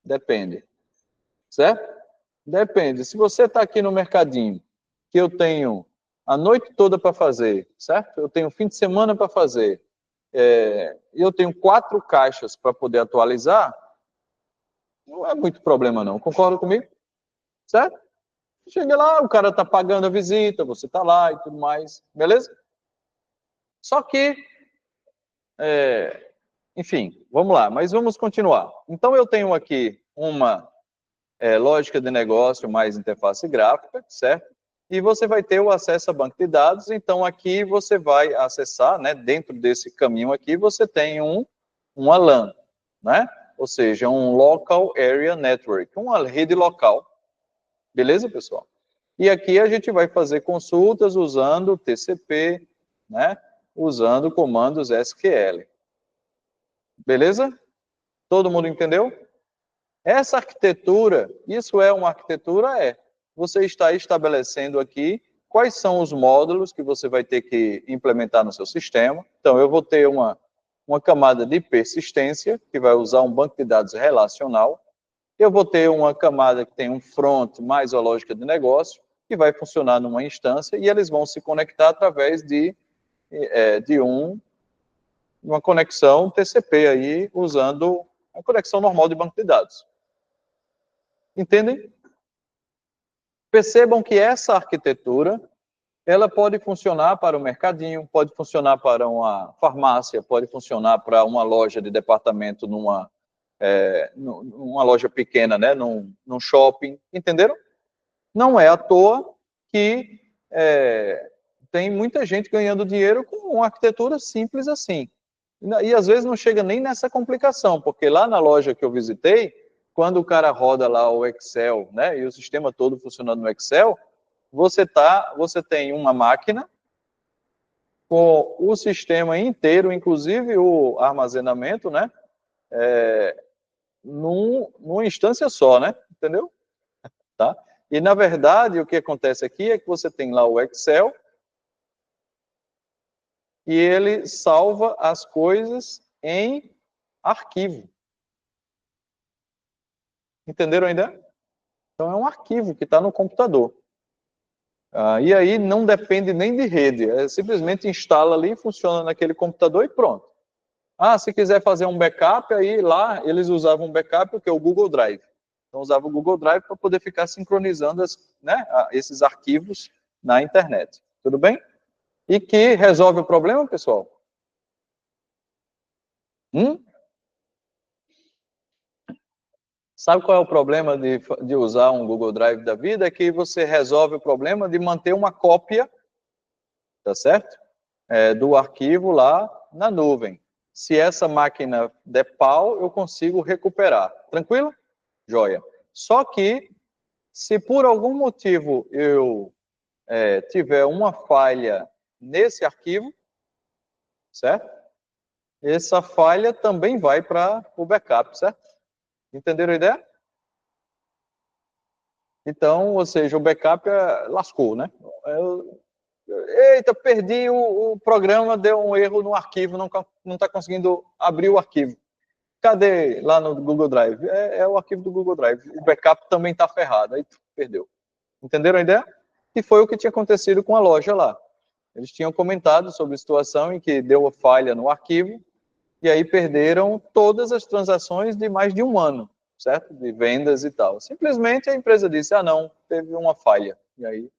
Depende. Certo? Depende. Se você está aqui no mercadinho, que eu tenho a noite toda para fazer, certo? Eu tenho fim de semana para fazer, eu tenho 4 caixas para poder atualizar, não é muito problema não. Concorda comigo? Certo? Chega lá, o cara está pagando a visita, você está lá e tudo mais, beleza? Só que, enfim, vamos lá, mas vamos continuar. Então, eu tenho aqui uma lógica de negócio mais interface gráfica, certo? E você vai ter o acesso a banco de dados, então aqui você vai acessar, né, dentro desse caminho aqui, você tem uma LAN, né? Ou seja, um Local Area Network, uma rede local. Beleza, pessoal? E aqui a gente vai fazer consultas usando TCP, né? Usando comandos SQL. Beleza? Todo mundo entendeu? Essa arquitetura, isso é uma arquitetura? É. Você está estabelecendo aqui quais são os módulos que você vai ter que implementar no seu sistema. Então, eu vou ter uma camada de persistência, que vai usar um banco de dados relacional. Eu vou ter uma camada que tem um front mais a lógica de negócio, que vai funcionar numa instância, e eles vão se conectar através de uma conexão TCP aí, usando a conexão normal de banco de dados. Entendem? Percebam que essa arquitetura, ela pode funcionar para o mercadinho, pode funcionar para uma farmácia, pode funcionar para uma loja de departamento numa loja pequena, né, num shopping, entenderam? Não é à toa que tem muita gente ganhando dinheiro com uma arquitetura simples assim. E às vezes não chega nem nessa complicação, porque lá na loja que eu visitei, quando o cara roda lá o Excel, né, e o sistema todo funcionando no Excel, você tem uma máquina com o sistema inteiro, inclusive o armazenamento, né, numa instância só, né, entendeu? Tá? E, na verdade, o que acontece aqui é que você tem lá o Excel e ele salva as coisas em arquivo. Entenderam a ideia? Então, é um arquivo que está no computador. E aí não depende nem de rede, simplesmente instala ali, funciona naquele computador e pronto. Se quiser fazer um backup, aí lá eles usavam um backup, que é o Google Drive. Então, usava o Google Drive para poder ficar sincronizando esses arquivos na internet. Tudo bem? E que resolve o problema, pessoal? Sabe qual é o problema de usar um Google Drive da vida? É que você resolve o problema de manter uma cópia, tá certo? Do arquivo lá na nuvem. Se essa máquina der pau, eu consigo recuperar. Tranquilo? Joia. Só que, se por algum motivo eu tiver uma falha nesse arquivo, certo? Essa falha também vai para o backup, certo? Entenderam a ideia? Então, ou seja, o backup lascou, né? Eita, perdi o programa, deu um erro no arquivo, não está conseguindo abrir o arquivo. Cadê lá no Google Drive? É o arquivo do Google Drive. O backup também está ferrado, aí perdeu. Entenderam a ideia? E foi o que tinha acontecido com a loja lá. Eles tinham comentado sobre a situação em que deu falha no arquivo, e aí perderam todas as transações de mais de um ano, certo? De vendas e tal. Simplesmente a empresa disse, não, teve uma falha. E aí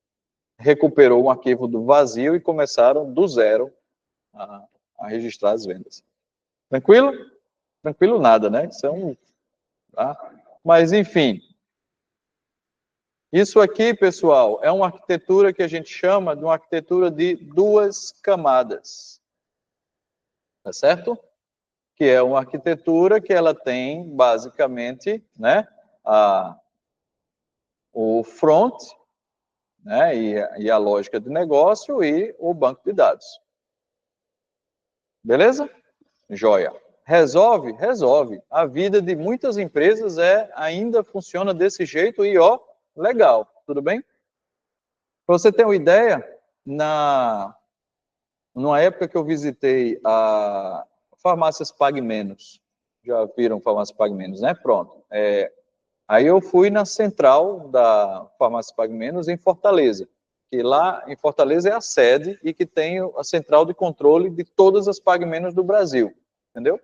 recuperou um arquivo do vazio e começaram do zero a registrar as vendas. Tranquilo? Tranquilo nada, né? Isso é tá? Mas, enfim, isso aqui, pessoal, é uma arquitetura que a gente chama de uma arquitetura de duas camadas. Tá certo? Que é uma arquitetura que ela tem, basicamente, né, o front, né, e a lógica de negócio e o banco de dados. Beleza? Joia. Resolve? Resolve. A vida de muitas empresas ainda funciona desse jeito e, legal. Tudo bem? Para você ter uma ideia, numa época que eu visitei a farmácias Pague Menos, já viram farmácias Pague Menos, né? Pronto. Aí eu fui na central da farmácia Pague Menos em Fortaleza, que lá em Fortaleza é a sede e que tem a central de controle de todas as Pague Menos do Brasil, entendeu?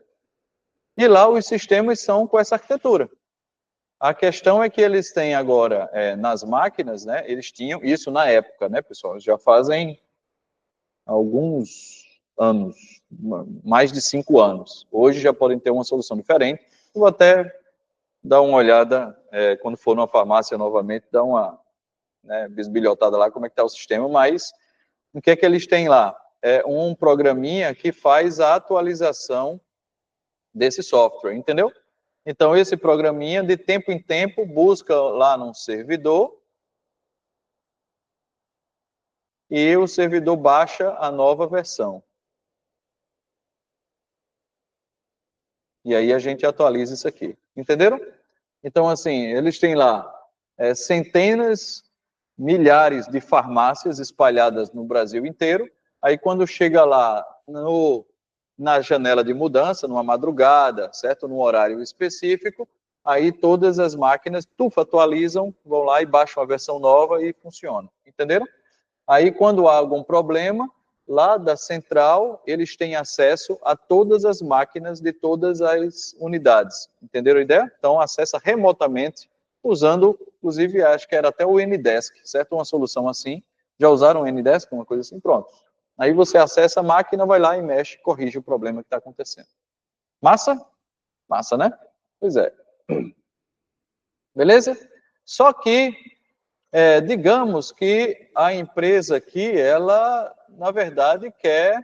E lá os sistemas são com essa arquitetura. A questão é que eles têm agora, nas máquinas, né, eles tinham isso na época, né, pessoal, já fazem alguns anos, mais de 5 anos. Hoje já podem ter uma solução diferente. Eu vou até dar uma olhada, quando for numa farmácia novamente, dar uma bisbilhotada lá, como é que está o sistema, mas o que é que eles têm lá? É um programinha que faz a atualização desse software, entendeu? Então, esse programinha, de tempo em tempo, busca lá num servidor e o servidor baixa a nova versão. E aí a gente atualiza isso aqui. Entenderam? Então, assim, eles têm lá centenas, milhares de farmácias espalhadas no Brasil inteiro. Aí, quando chega lá na janela de mudança, numa madrugada, certo? Num horário específico, aí todas as máquinas, atualizam, vão lá e baixam a versão nova e funciona. Entenderam? Aí, quando há algum problema, lá da central, eles têm acesso a todas as máquinas de todas as unidades. Entenderam a ideia? Então, acessa remotamente, usando, inclusive, acho que era até o Ndesk, certo? Uma solução assim. Já usaram o Ndesk, uma coisa assim? Pronto. Aí você acessa a máquina, vai lá e mexe, corrige o problema que está acontecendo. Massa? Massa, né? Pois é. Beleza? Só que digamos que a empresa aqui, ela, na verdade, quer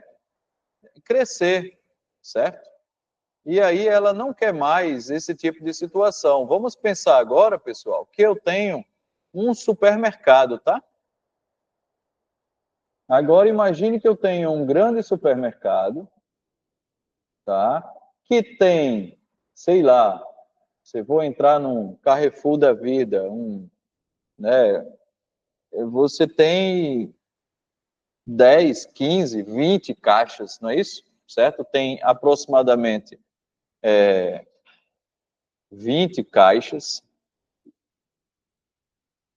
crescer, certo? E aí ela não quer mais esse tipo de situação. Vamos pensar agora, pessoal, que eu tenho um supermercado, tá? Agora imagine que eu tenho um grande supermercado, tá? Que tem, sei lá, se eu vou entrar num Carrefour da vida, né? Você tem 10, 15, 20 caixas, não é isso? Certo? Tem aproximadamente 20 caixas,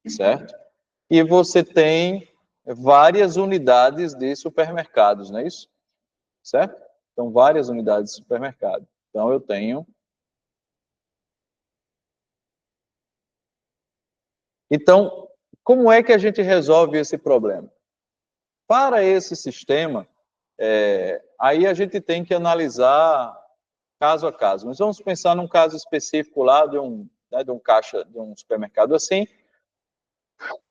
certo? E você tem várias unidades de supermercados, não é isso? Certo? Então, várias unidades de supermercado. Então, eu tenho. Então, como é que a gente resolve esse problema? Para esse sistema, aí a gente tem que analisar caso a caso. Mas vamos pensar num caso específico lá de um caixa, de um supermercado assim.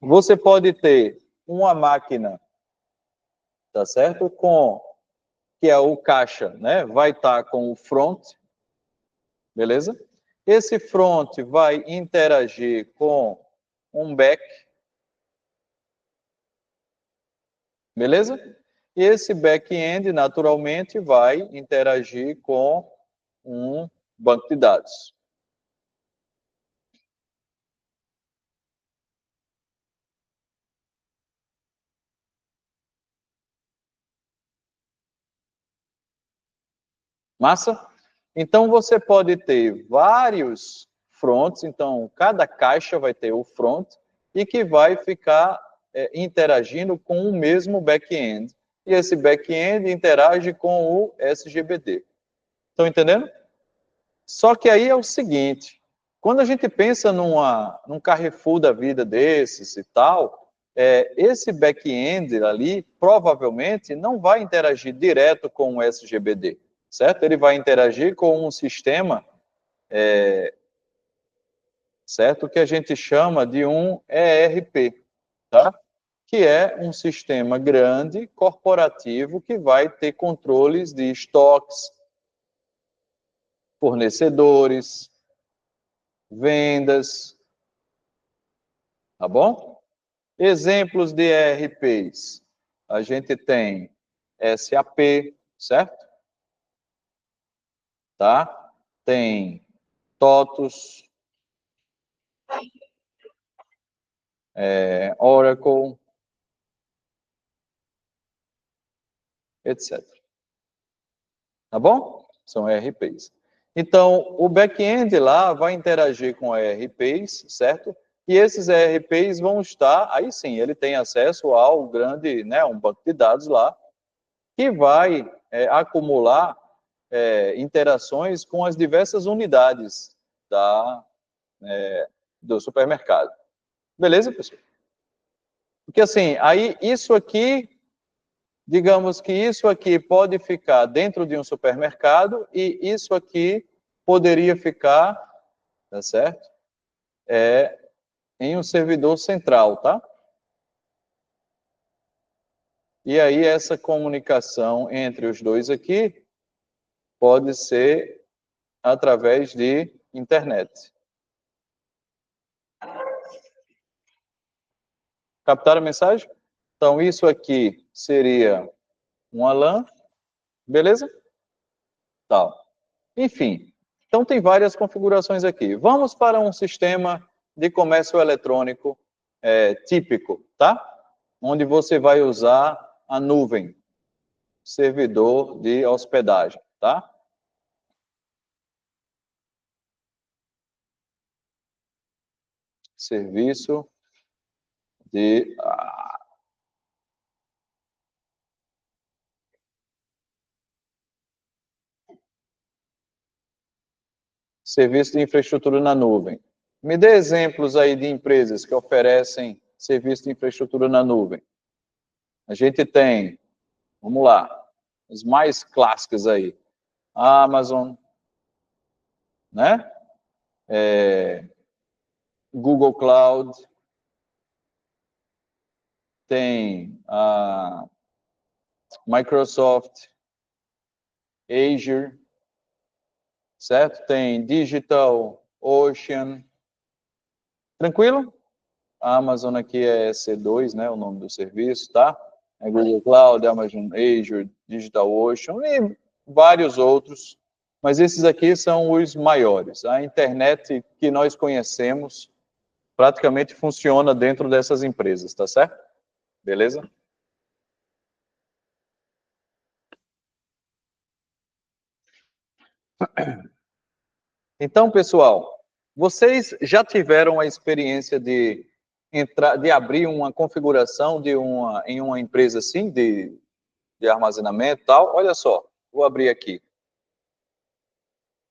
Você pode ter uma máquina, tá certo? Que é o caixa, né? Vai estar com o front, beleza? Esse front vai interagir com um back, beleza? E esse back-end, naturalmente, vai interagir com um banco de dados. Massa? Então, você pode ter vários fronts, então, cada caixa vai ter o front, e que vai ficar interagindo com o mesmo back-end. E esse back-end interage com o SGBD. Estão entendendo? Só que aí é o seguinte, quando a gente pensa num Carrefour da vida desses e tal, esse back-end ali provavelmente não vai interagir direto com o SGBD, certo? Ele vai interagir com um sistema, certo? Que a gente chama de um ERP, tá? Que é um sistema grande, corporativo, que vai ter controles de estoques, fornecedores, vendas, tá bom? Exemplos de ERPs. A gente tem SAP, certo? Tá? Tem TOTUS, Oracle, etc. Tá bom? São ERPs. Então, o back-end lá vai interagir com ERPs, certo? E esses ERPs vão estar, aí sim, ele tem acesso ao grande, né, um banco de dados lá, que vai acumular interações com as diversas unidades do supermercado. Beleza, pessoal? Porque assim, aí isso aqui, digamos que isso aqui pode ficar dentro de um supermercado e isso aqui poderia ficar, tá certo? Em um servidor central, tá? E aí essa comunicação entre os dois aqui pode ser através de internet. Captaram a mensagem? Então, isso aqui seria uma LAN, beleza? Tal. Enfim, então tem várias configurações aqui. Vamos para um sistema de comércio eletrônico típico, tá? Onde você vai usar a nuvem, servidor de hospedagem, tá? Serviço de serviço de infraestrutura na nuvem. Me dê exemplos aí de empresas que oferecem serviço de infraestrutura na nuvem. A gente tem, vamos lá, os mais clássicos aí. A Amazon, né? Google Cloud, tem a Microsoft, Azure, certo? Tem Digital Ocean. Tranquilo? A Amazon aqui é C2, né? O nome do serviço, tá? É Google Cloud, Amazon Azure, Digital Ocean e vários outros. Mas esses aqui são os maiores. A internet que nós conhecemos praticamente funciona dentro dessas empresas, tá certo? Beleza? Então, pessoal, vocês já tiveram a experiência de entrar, de abrir uma configuração em uma empresa assim, de armazenamento e tal? Olha só, vou abrir aqui.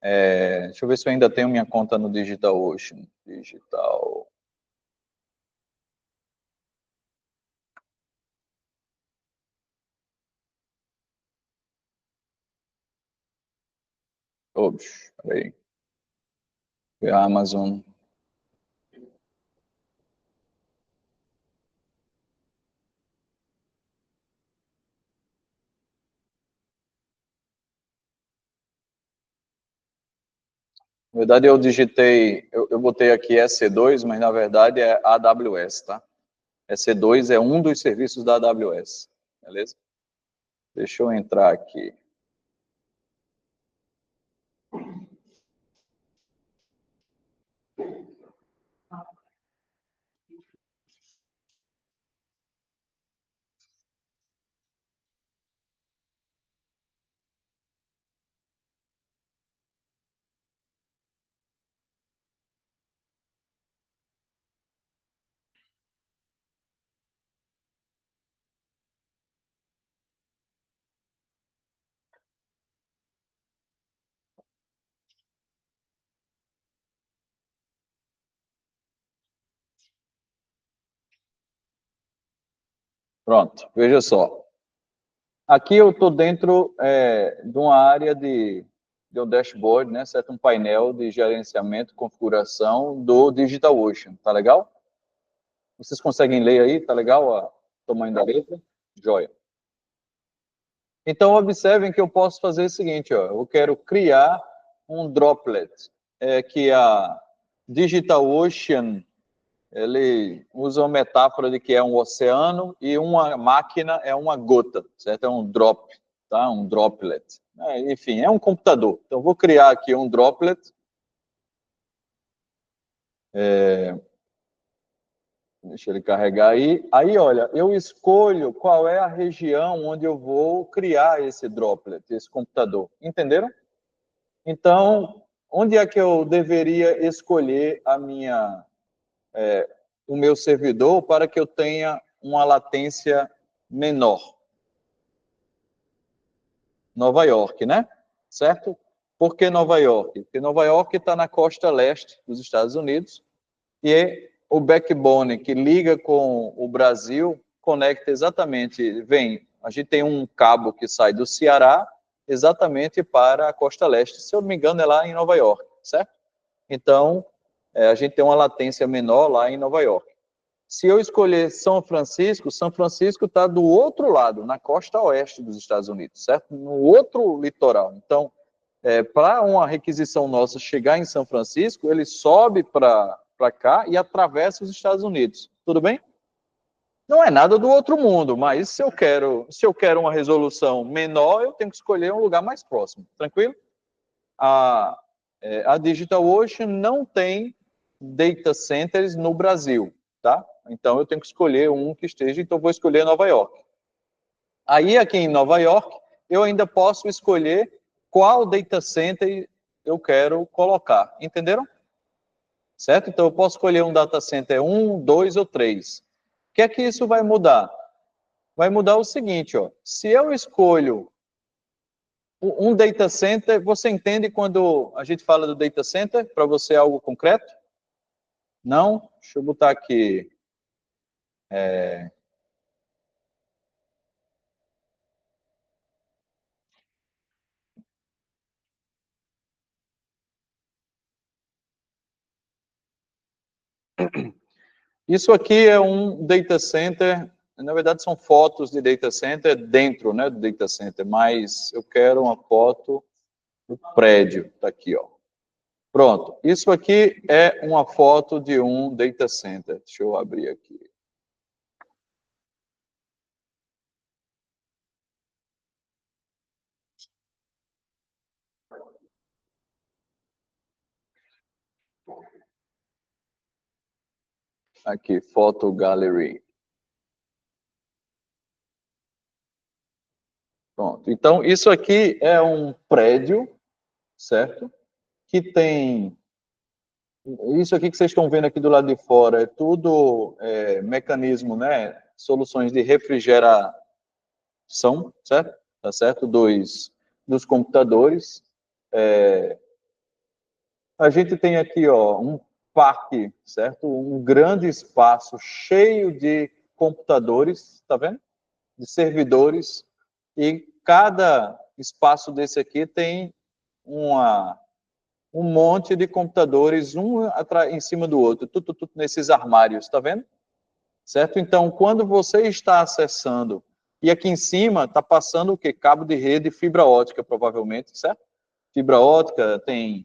Deixa eu ver se eu ainda tenho minha conta no DigitalOcean. Digital. Ops, peraí. Amazon. Na verdade, eu digitei, eu botei aqui EC2, mas na verdade é AWS, tá? EC2 é um dos serviços da AWS, beleza? Deixa eu entrar aqui. Pronto, veja só. Aqui eu estou dentro de uma área de um dashboard, né, certo? Um painel de gerenciamento, configuração do DigitalOcean, tá legal? Vocês conseguem ler aí, tá legal o tamanho da letra? Joia. Então, observem que eu posso fazer o seguinte, ó, eu quero criar um droplet, que a DigitalOcean, ele usa uma metáfora de que é um oceano e uma máquina é uma gota, certo? É um drop, tá? Um droplet. Enfim, é um computador. Então, vou criar aqui um droplet. Deixa ele carregar aí. Aí, olha, eu escolho qual é a região onde eu vou criar esse droplet, esse computador. Entenderam? Então, onde é que eu deveria escolher o meu servidor para que eu tenha uma latência menor? Nova York, né? Certo? Por que Nova York? Porque Nova York está na costa leste dos Estados Unidos e o backbone que liga com o Brasil conecta exatamente, a gente tem um cabo que sai do Ceará exatamente para a costa leste, se eu não me engano é lá em Nova York, certo? Então, a gente tem uma latência menor lá em Nova York. Se eu escolher São Francisco está do outro lado, na costa oeste dos Estados Unidos, certo? No outro litoral. Então, para uma requisição nossa chegar em São Francisco, ele sobe para cá e atravessa os Estados Unidos. Tudo bem? Não é nada do outro mundo, mas se eu quero uma resolução menor, eu tenho que escolher um lugar mais próximo. Tranquilo? A DigitalOcean não tem data centers no Brasil, tá? Então eu tenho que escolher um que esteja, então vou escolher Nova York. Aí aqui em Nova York, eu ainda posso escolher qual data center eu quero colocar, entenderam? Certo? Então eu posso escolher um data center 1, 2 ou 3. O que é que isso vai mudar? Vai mudar o seguinte, ó. Se eu escolho um data center, você entende quando a gente fala do data center? Para você é algo concreto? Não? Deixa eu botar aqui. Isso aqui é um data center, na verdade são fotos de data center dentro, né, do data center, mas eu quero uma foto do prédio, tá aqui, ó. Pronto, isso aqui é uma foto de um data center. Deixa eu abrir aqui. Aqui, Photo Gallery. Pronto, então isso aqui é um prédio, certo? Que tem... Isso aqui que vocês estão vendo aqui do lado de fora é tudo mecanismo, né? Soluções de refrigeração, certo? Tá certo? Dos computadores. A gente tem aqui, ó, um parque, certo? Um grande espaço cheio de computadores, tá vendo? De servidores. E cada espaço desse aqui tem um monte de computadores, um em cima do outro, tudo nesses armários, tá vendo? Certo? Então, quando você está acessando, e aqui em cima está passando o quê? Cabo de rede fibra ótica, provavelmente, certo? Fibra ótica tem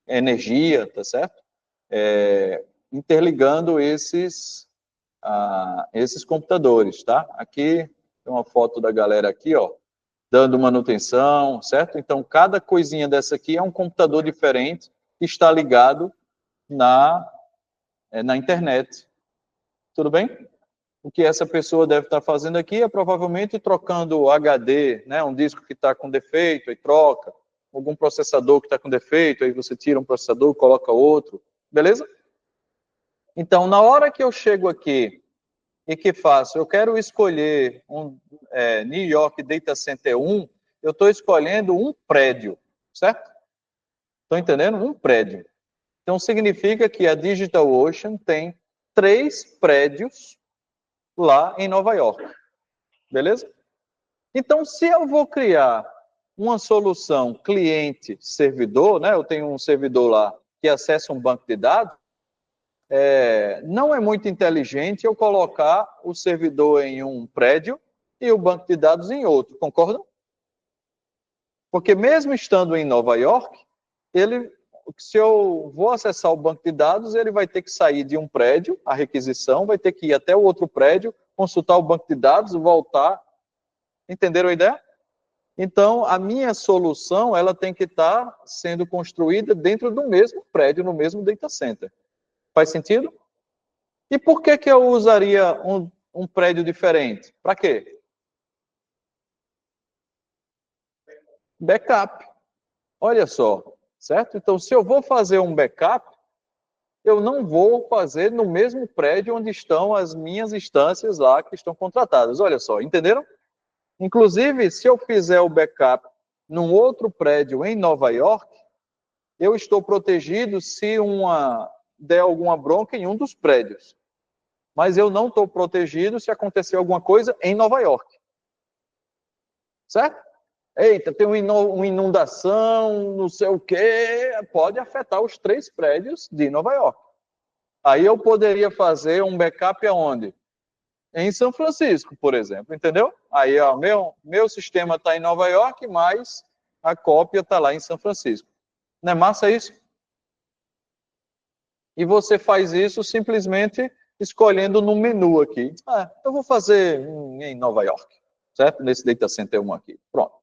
energia, tá certo? Interligando esses computadores, tá? Aqui tem uma foto da galera aqui, ó, dando manutenção, certo? Então, cada coisinha dessa aqui é um computador diferente que está ligado na internet. Tudo bem? O que essa pessoa deve estar fazendo aqui é provavelmente trocando o HD, né, um disco que está com defeito, aí troca, algum processador que está com defeito, aí você tira um processador, coloca outro, beleza? Então, na hora que eu chego aqui e que faço, eu quero escolher um New York Data Center 1, eu estou escolhendo um prédio, certo? Estão entendendo? Um prédio. Então, significa que a DigitalOcean tem 3 prédios lá em Nova York. Beleza? Então, se eu vou criar uma solução cliente-servidor, né? Eu tenho um servidor lá que acessa um banco de dados, não é muito inteligente eu colocar o servidor em um prédio e o banco de dados em outro, concordam? Porque mesmo estando em Nova York, se eu vou acessar o banco de dados, ele vai ter que sair de um prédio, a requisição, vai ter que ir até o outro prédio, consultar o banco de dados, voltar. Entenderam a ideia? Então, a minha solução, ela tem que estar sendo construída dentro do mesmo prédio, no mesmo data center. Faz sentido? E por que que eu usaria um prédio diferente? Para quê? Backup. Olha só, certo? Então, se eu vou fazer um backup, eu não vou fazer no mesmo prédio onde estão as minhas instâncias lá que estão contratadas. Olha só, entenderam? Inclusive, se eu fizer o backup num outro prédio em Nova York, eu estou protegido se der alguma bronca em um dos prédios. Mas eu não estou protegido se acontecer alguma coisa em Nova York. Certo? Eita, tem uma inundação, não sei o quê, pode afetar os 3 prédios de Nova York. Aí eu poderia fazer um backup aonde? Em São Francisco, por exemplo, entendeu? Aí, ó, meu sistema está em Nova York, mas a cópia está lá em São Francisco. Não é massa isso? E você faz isso simplesmente escolhendo no menu aqui. Eu vou fazer em Nova York, certo? Nesse data center 1 aqui. Pronto.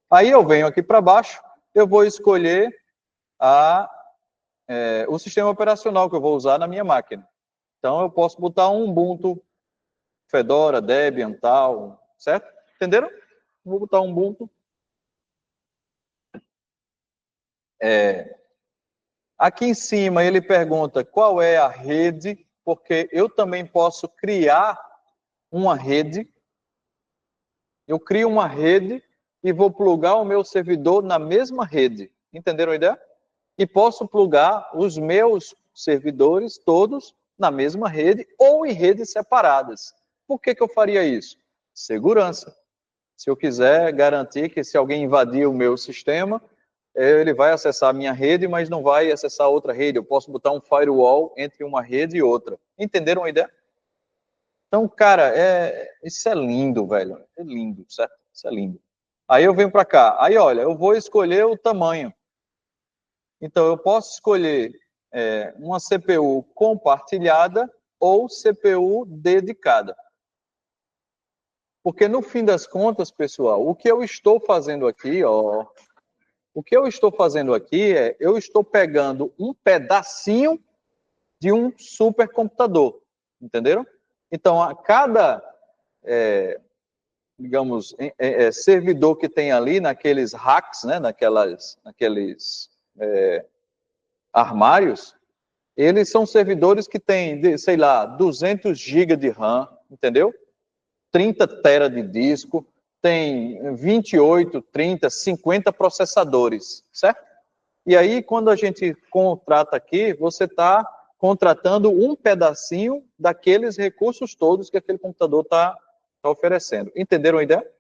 Aí eu venho aqui para baixo, eu vou escolher o sistema operacional que eu vou usar na minha máquina. Então, eu posso botar um Ubuntu, Fedora, Debian, tal, certo? Entenderam? Vou botar um Ubuntu. Aqui em cima ele pergunta qual é a rede, porque eu também posso criar uma rede. Eu crio uma rede e vou plugar o meu servidor na mesma rede. Entenderam a ideia? E posso plugar os meus servidores todos na mesma rede ou em redes separadas. Por que que eu faria isso? Segurança. Se eu quiser garantir que se alguém invadir o meu sistema, ele vai acessar a minha rede, mas não vai acessar outra rede. Eu posso botar um firewall entre uma rede e outra. Entenderam a ideia? Então, cara, isso é lindo, velho. É lindo, certo? Isso é lindo. Aí eu venho para cá. Aí, olha, eu vou escolher o tamanho. Então, eu posso escolher uma CPU compartilhada ou CPU dedicada. Porque, no fim das contas, pessoal, o que eu estou fazendo aqui, eu estou pegando um pedacinho de um supercomputador. Entenderam? Então, a cada, digamos, servidor que tem ali, naqueles racks, né, naqueles armários, eles são servidores que têm, sei lá, 200 GB de RAM, entendeu? 30 TB de disco, tem 28, 30, 50 processadores, certo? E aí, quando a gente contrata aqui, você está contratando um pedacinho daqueles recursos todos que aquele computador está oferecendo. Entenderam a ideia?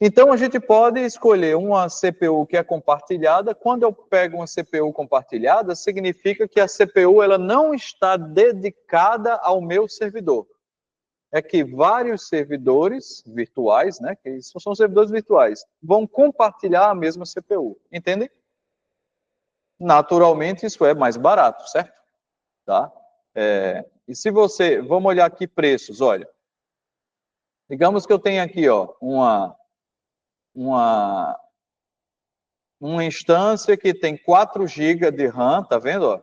Então, a gente pode escolher uma CPU que é compartilhada. Quando eu pego uma CPU compartilhada, significa que a CPU ela não está dedicada ao meu servidor. É que vários servidores virtuais, né, que são servidores virtuais, vão compartilhar a mesma CPU. Entendem? Naturalmente, isso é mais barato, certo? Tá? E se você... Vamos olhar aqui preços, olha. Digamos que eu tenho aqui, ó, uma instância que tem 4 GB de RAM, tá vendo? Ó?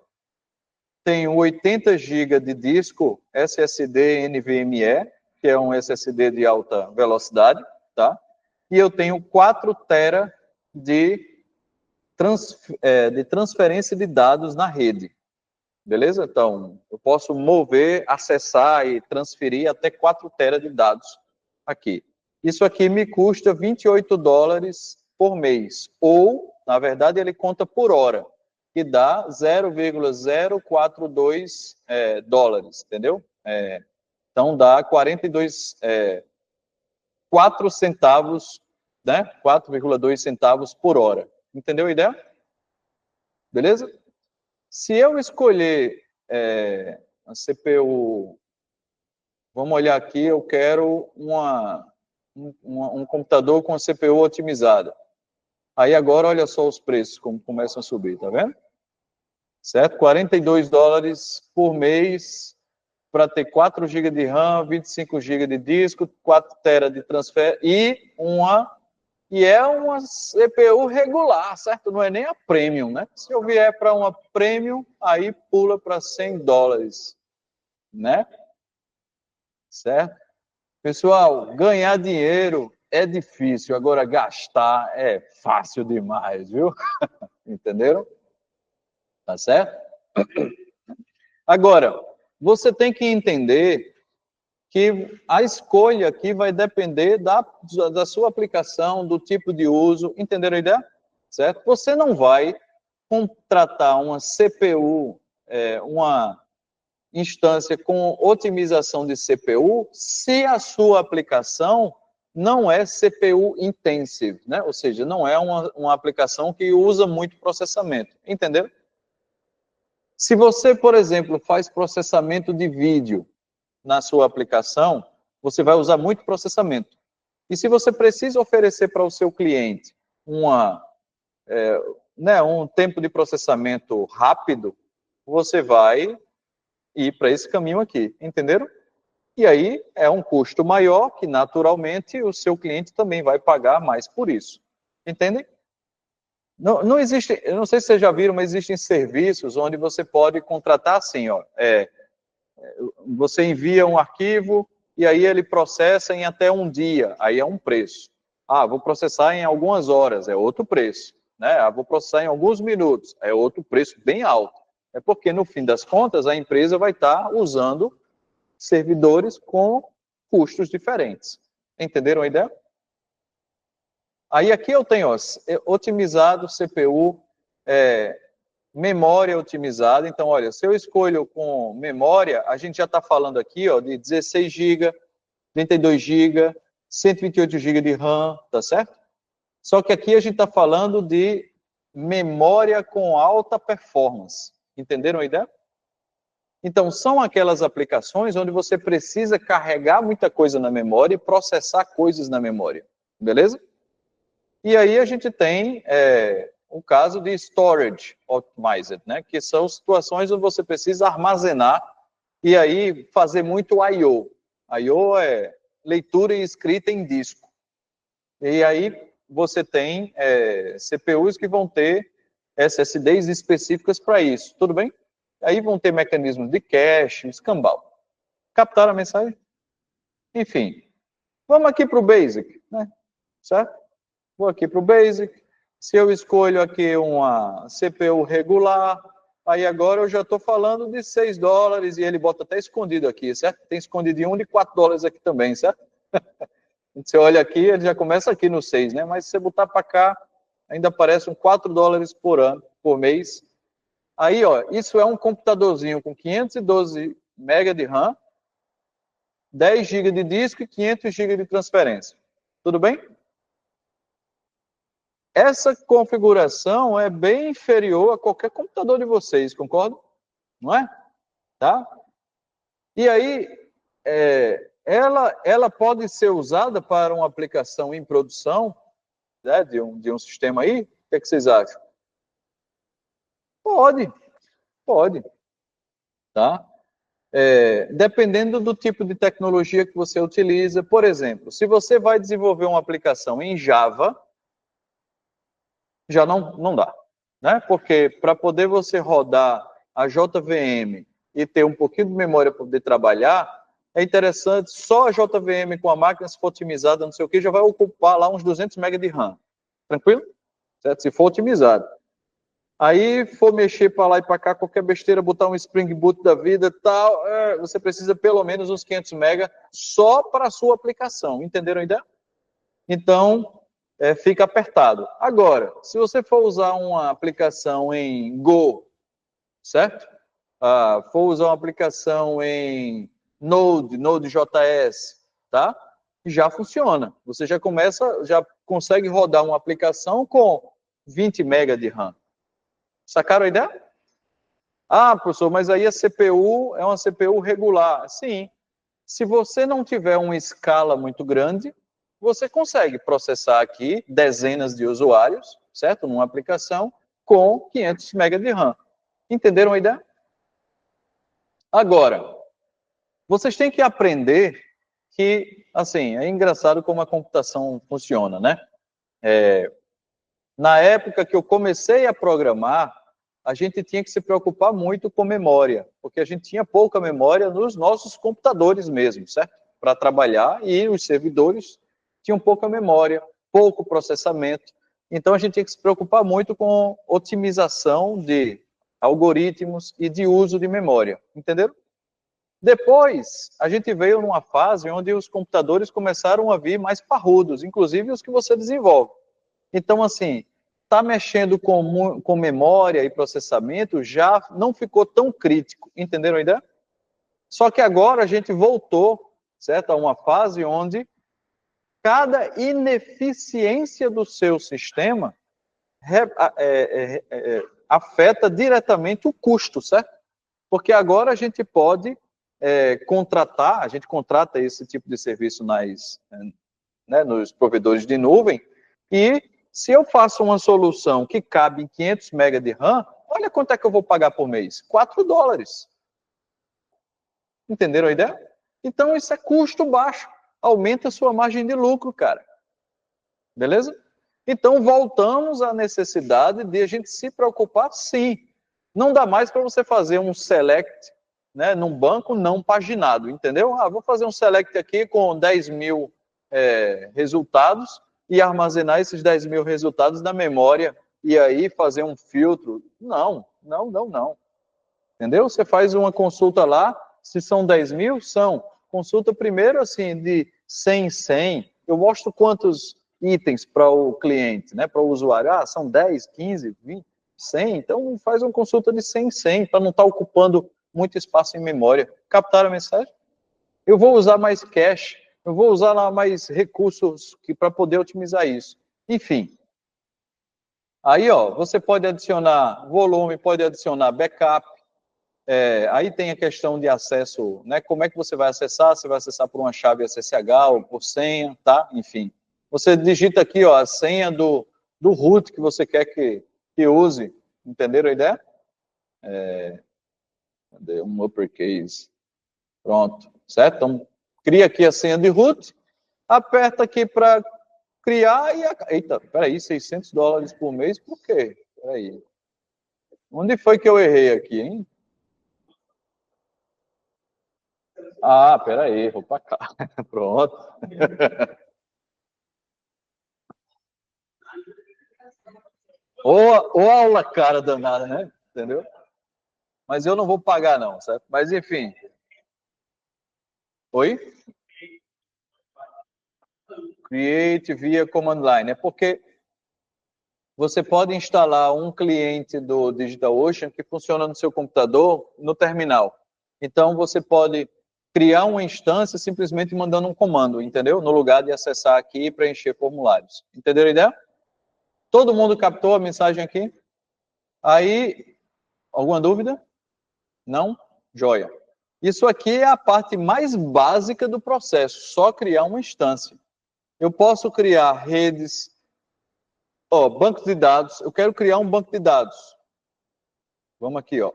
Tem 80 GB de disco SSD NVMe, que é um SSD de alta velocidade, tá? E eu tenho 4 TB de transferência de dados na rede. Beleza? Então, eu posso mover, acessar e transferir até 4 TB de dados aqui. Isso aqui me custa $28 por mês. Ou, na verdade, ele conta por hora, que dá 0,042 dólares, entendeu? Então, dá 42 4 centavos, né? 4,2 centavos por hora. Entendeu a ideia? Beleza? Se eu escolher a CPU, vamos olhar aqui, eu quero um computador com a CPU otimizada. Aí agora, olha só os preços, como começam a subir, tá vendo? Certo? 42 dólares por mês para ter 4 GB de RAM, 25 GB de disco, 4 TB de transfer e é uma CPU regular, certo? Não é nem a Premium, né? Se eu vier para uma Premium, aí pula para 100 dólares, né? Certo? Pessoal, ganhar dinheiro é difícil, agora gastar é fácil demais, viu? Entenderam? Tá certo? Agora, você tem que entender que a escolha aqui vai depender da sua aplicação, do tipo de uso, entenderam a ideia? Certo? Você não vai contratar uma CPU, uma instância com otimização de CPU, se a sua aplicação não é CPU intensive, né? Ou seja, não é uma aplicação que usa muito processamento, entenderam? Se você, por exemplo, faz processamento de vídeo na sua aplicação, você vai usar muito processamento. E se você precisa oferecer para o seu cliente um tempo de processamento rápido, você vai ir para esse caminho aqui, entenderam? E aí é um custo maior que, naturalmente, o seu cliente também vai pagar mais por isso. Entendem? Não existe, eu não sei se vocês já viram, mas existem serviços onde você pode contratar assim, ó, você envia um arquivo e aí ele processa em até um dia, aí é um preço. Ah, vou processar em algumas horas, é outro preço. Né? Ah, vou processar em alguns minutos, é outro preço bem alto. É porque, no fim das contas, a empresa vai estar usando servidores com custos diferentes. Entenderam a ideia? Aí aqui eu tenho, ó, otimizado CPU, memória otimizada. Então, olha, se eu escolho com memória, a gente já está falando aqui, ó, de 16 GB, 32 GB, 128 GB de RAM, tá certo? Só que aqui a gente está falando de memória com alta performance. Entenderam a ideia? Então, são aquelas aplicações onde você precisa carregar muita coisa na memória e processar coisas na memória. Beleza? E aí a gente tem o caso de Storage Optimized, né? Que são situações onde você precisa armazenar e aí fazer muito I/O. I/O é leitura e escrita em disco. E aí você tem CPUs que vão ter SSDs específicas para isso. Tudo bem? Aí vão ter mecanismos de cache, escambau. Captaram a mensagem? Enfim, vamos aqui para o Basic, né? Certo? Vou aqui para o Basic. Se eu escolho aqui uma CPU regular, aí agora eu já estou falando de 6 dólares e ele bota até escondido aqui, certo? Tem escondidinho um de 4 dólares aqui também, certo? Você olha aqui, ele já começa aqui no 6, né? Mas se você botar para cá, ainda aparece um 4 dólares por ano, por mês. Aí, ó, isso é um computadorzinho com 512 MB de RAM, 10 GB de disco e 500 GB de transferência. Tudo bem? Essa configuração é bem inferior a qualquer computador de vocês, concordam? Não é? Tá? E aí, ela pode ser usada para uma aplicação em produção, né, de um sistema aí? O que vocês acham? Pode. Tá? Dependendo do tipo de tecnologia que você utiliza. Por exemplo, se você vai desenvolver uma aplicação em Java, já não dá, né? Porque para poder você rodar a JVM e ter um pouquinho de memória para poder trabalhar, é interessante, só a JVM com a máquina se for otimizada, não sei o que, já vai ocupar lá uns 200 MB de RAM. Tranquilo? Certo? Se for otimizado. Aí, for mexer para lá e para cá, qualquer besteira, botar um Spring Boot da vida e tal, você precisa pelo menos uns 500 MB só para a sua aplicação. Entenderam a ideia? Então, fica apertado. Agora, se você for usar uma aplicação em Go, certo? For usar uma aplicação em Node.js, tá? já funciona. Você já começa, já consegue rodar uma aplicação com 20 MB de RAM. Sacaram a ideia? Ah, professor, mas aí a CPU é uma CPU regular. Sim. Se você não tiver uma escala muito grande, você consegue processar aqui dezenas de usuários, certo? Numa aplicação com 500 MB de RAM. Entenderam a ideia? Agora, vocês têm que aprender que, assim, é engraçado como a computação funciona, né? Na época que eu comecei a programar, a gente tinha que se preocupar muito com memória, porque a gente tinha pouca memória nos nossos computadores mesmo, certo? Para trabalhar, e os servidores tinham pouca memória, pouco processamento. Então, a gente tinha que se preocupar muito com otimização de algoritmos e de uso de memória, entenderam? Depois, a gente veio numa fase onde os computadores começaram a vir mais parrudos, inclusive os que você desenvolve. Então, assim, tá mexendo com memória e processamento já não ficou tão crítico, entenderam a ideia? Só que agora a gente voltou, certo, a uma fase onde cada ineficiência do seu sistema afeta diretamente o custo, certo? Porque agora a gente pode contratar, a gente contrata esse tipo de serviço nos provedores de nuvem, e se eu faço uma solução que cabe em 500 MB de RAM, olha quanto é que eu vou pagar por mês, $4. Entenderam a ideia? Então isso é custo baixo, aumenta a sua margem de lucro, cara. Beleza? Então voltamos à necessidade de a gente se preocupar, sim. Não dá mais para você fazer um select, né, num banco não paginado, entendeu? Ah, vou fazer um select aqui com 10 mil resultados e armazenar esses 10 mil resultados na memória e aí fazer um filtro. Não. Entendeu? Você faz uma consulta lá, se são 10 mil, são. Consulta primeiro, assim, de 100 em 100. Eu mostro quantos itens para o cliente, né, para o usuário. Ah, são 10, 15, 20, 100. Então, faz uma consulta de 100 em 100, para não estar ocupando muito espaço em memória. Captaram a mensagem? Eu vou usar mais cache, eu vou usar lá mais recursos para poder otimizar isso. Enfim. Aí, ó, você pode adicionar volume, pode adicionar backup. Aí tem a questão de acesso, né? Como é que você vai acessar? Você vai acessar por uma chave SSH ou por senha, tá? Enfim. Você digita aqui, ó, a senha do root que você quer que use. Entenderam a ideia? Cadê um uppercase? Pronto, certo? Então, cria aqui a senha de root, aperta aqui para criar e... Eita, peraí, $600 por mês, por quê? Peraí. Onde foi que eu errei aqui, hein? Ah, peraí, vou para cá. Pronto. Ou aula cara danada, né? Entendeu? Mas eu não vou pagar, não, certo? Mas, enfim. Oi? Create via command line. É porque você pode instalar um cliente do DigitalOcean que funciona no seu computador, no terminal. Então, você pode criar uma instância simplesmente mandando um comando, entendeu? No lugar de acessar aqui e preencher formulários. Entenderam a ideia? Todo mundo captou a mensagem aqui? Aí, alguma dúvida? Não? Joia. Isso aqui é a parte mais básica do processo, só criar uma instância. Eu posso criar redes, bancos de dados. Eu quero criar um banco de dados. Vamos aqui, ó.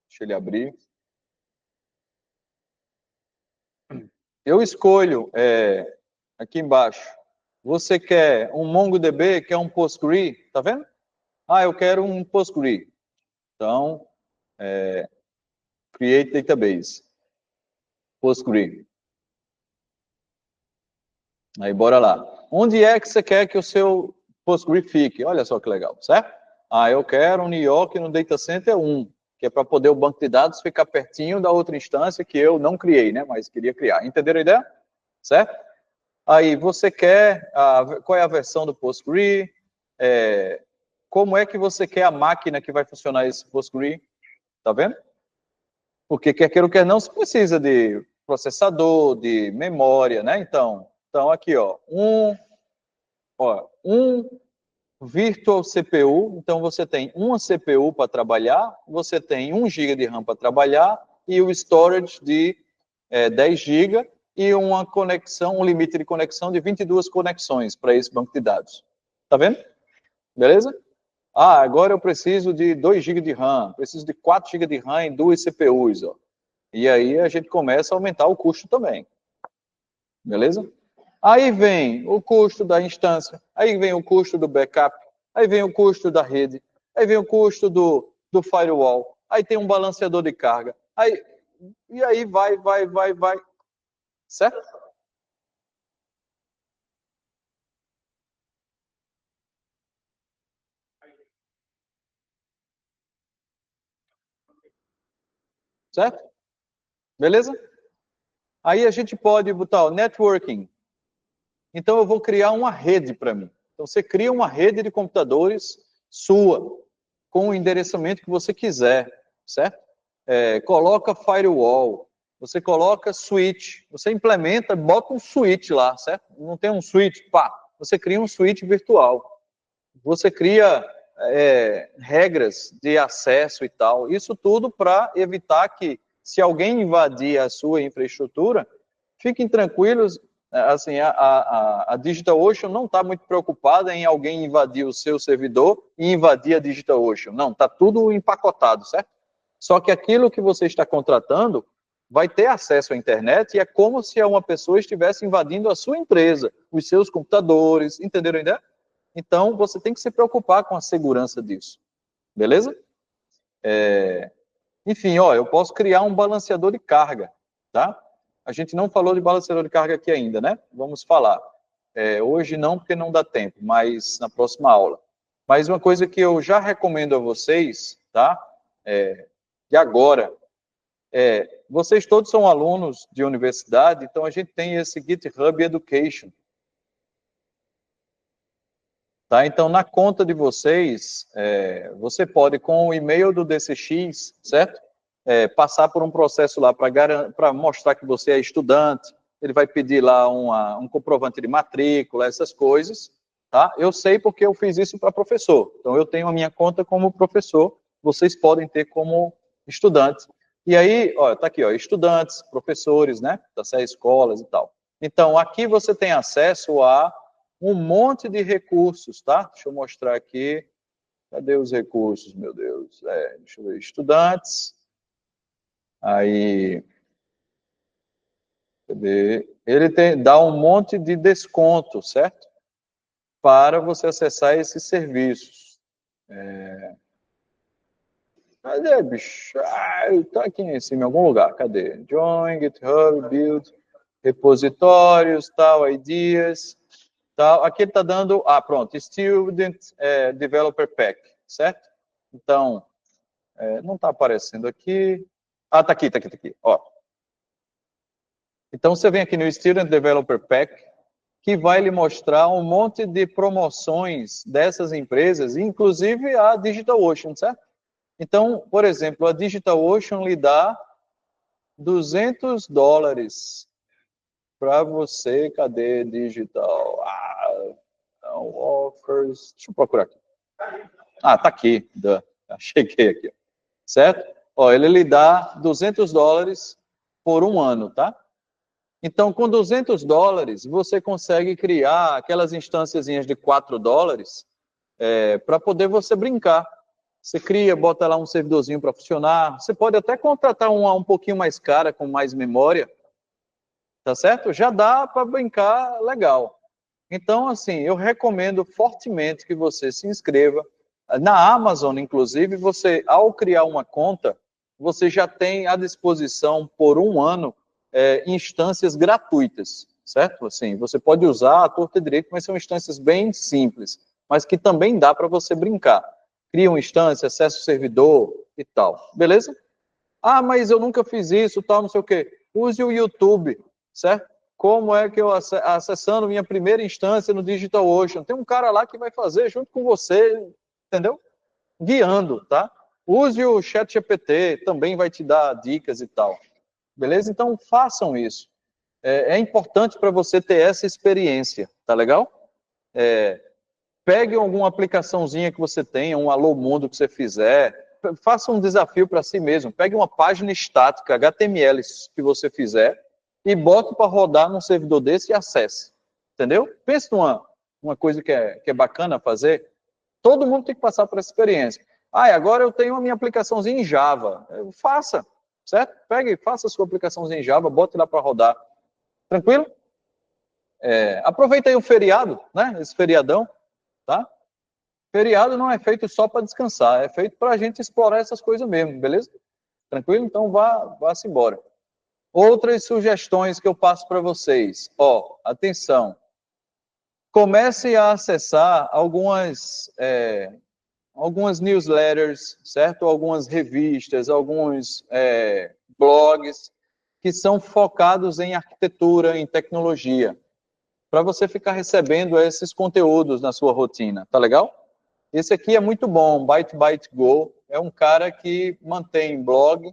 Deixa ele abrir. Eu escolho aqui embaixo. Você quer um MongoDB, quer um Postgre, tá vendo? Ah, eu quero um Postgre. Então, Create Database. Postgre. Aí, bora lá. Onde é que você quer que o seu Postgre fique? Olha só que legal, certo? Ah, eu quero um New York no Data Center 1, que é para poder o banco de dados ficar pertinho da outra instância que eu não criei, né? Mas queria criar. Entenderam a ideia? Certo? Aí, você quer, qual é a versão do Postgre? Como é que você quer a máquina que vai funcionar esse Postgre? Tá vendo? Porque quer queira ou quer não, você precisa de processador, de memória, né? Então aqui, ó, um Virtual CPU, então você tem uma CPU para trabalhar, você tem 1 GB de RAM para trabalhar e o storage de 10 GB e uma conexão, um limite de conexão de 22 conexões para esse banco de dados. Tá vendo? Beleza? Ah, agora eu preciso de 2 GB de RAM, preciso de 4 GB de RAM em 2 CPUs, ó. E aí a gente começa a aumentar o custo também. Beleza? Aí vem o custo da instância, aí vem o custo do backup, aí vem o custo da rede, aí vem o custo do firewall, aí tem um balanceador de carga, e aí vai. Certo? Certo? Beleza? Aí a gente pode botar o networking. Então eu vou criar uma rede para mim. Então você cria uma rede de computadores sua, com o endereçamento que você quiser, certo? Coloca firewall, você coloca switch, você implementa, bota um switch lá, certo? Não tem um switch, pá, você cria um switch virtual. Você cria regras de acesso e tal. Isso tudo para evitar que, se alguém invadir a sua infraestrutura, fiquem tranquilos, assim, a DigitalOcean não está muito preocupada em alguém invadir o seu servidor e invadir a DigitalOcean. Não, está tudo empacotado, certo? Só que aquilo que você está contratando vai ter acesso à internet e é como se uma pessoa estivesse invadindo a sua empresa, os seus computadores, entenderam a ideia? Então, você tem que se preocupar com a segurança disso, beleza? Enfim, ó, eu posso criar um balanceador de carga, tá? A gente não falou de balanceador de carga aqui ainda, né? Vamos falar. Hoje não, porque não dá tempo, mas na próxima aula. Mas uma coisa que eu já recomendo a vocês, tá? E agora, vocês todos são alunos de universidade, então a gente tem esse GitHub Education. Tá? Então, na conta de vocês, você pode, com o e-mail do DCX, certo? Passar por um processo lá para mostrar que você é estudante, ele vai pedir lá um comprovante de matrícula, essas coisas, tá? Eu sei porque eu fiz isso para professor, então eu tenho a minha conta como professor, vocês podem ter como estudante. E aí, ó, tá aqui, ó, estudantes, professores, né, das escolas e tal. Então, aqui você tem acesso a um monte de recursos, tá? Deixa eu mostrar aqui. Cadê os recursos, meu Deus? Deixa eu ver. Estudantes. Aí. Cadê? Ele dá um monte de desconto, certo? Para você acessar esses serviços. Cadê, bicho? Tá aqui em cima, em algum lugar. Cadê? Join, GitHub, Build, repositórios, tal, ideas. Tal. Aqui ele está dando, pronto, Student Developer Pack, certo? Então, não está aparecendo aqui. Tá aqui, ó. Então, você vem aqui no Student Developer Pack, que vai lhe mostrar um monte de promoções dessas empresas, inclusive a DigitalOcean, certo? Então, por exemplo, a DigitalOcean lhe dá $200 para você. Cadê digital? Offers. Deixa eu procurar aqui. Tá aqui. Cheguei aqui. Certo? Ó, ele lhe dá $200 por um ano, tá? Então, com $200, você consegue criar aquelas instânciazinhas de $4 para poder você brincar. Você cria, bota lá um servidorzinho para funcionar. Você pode até contratar um pouquinho mais cara, com mais memória. Tá certo? Já dá para brincar legal. Então, assim, eu recomendo fortemente que você se inscreva. Na Amazon, inclusive, você, ao criar uma conta, você já tem à disposição, por um ano, instâncias gratuitas, certo? Assim, você pode usar a torta direito, mas são instâncias bem simples, mas que também dá para você brincar. Cria uma instância, acessa o servidor e tal, beleza? Mas eu nunca fiz isso, tal, não sei o quê. Use o YouTube, certo? Como é que eu, acessando minha primeira instância no DigitalOcean, tem um cara lá que vai fazer junto com você, entendeu? Guiando, tá? Use o ChatGPT, também vai te dar dicas e tal. beleza? Então, façam isso. É importante para você ter essa experiência, tá legal? Pegue alguma aplicaçãozinha que você tenha, um Alô Mundo que você fizer, faça um desafio para si mesmo. Pegue uma página estática, HTML que você fizer, e bote para rodar num servidor desse e acesse. Entendeu? Pense numa coisa que é bacana fazer. Todo mundo tem que passar por essa experiência. Agora eu tenho a minha aplicaçãozinha em Java. Faça, certo? Pegue e faça a sua aplicaçãozinha em Java, bote lá para rodar. Tranquilo? Aproveita aí o feriado, né? Esse feriadão, tá? Feriado não é feito só para descansar, é feito para a gente explorar essas coisas mesmo, beleza? Tranquilo? Então vá-se embora. Outras sugestões que eu passo para vocês. Atenção. Comece a acessar algumas newsletters, certo? Algumas revistas, alguns blogs que são focados em arquitetura, em tecnologia, para você ficar recebendo esses conteúdos na sua rotina, tá legal? Esse aqui é muito bom, Byte Byte Go, é um cara que mantém blog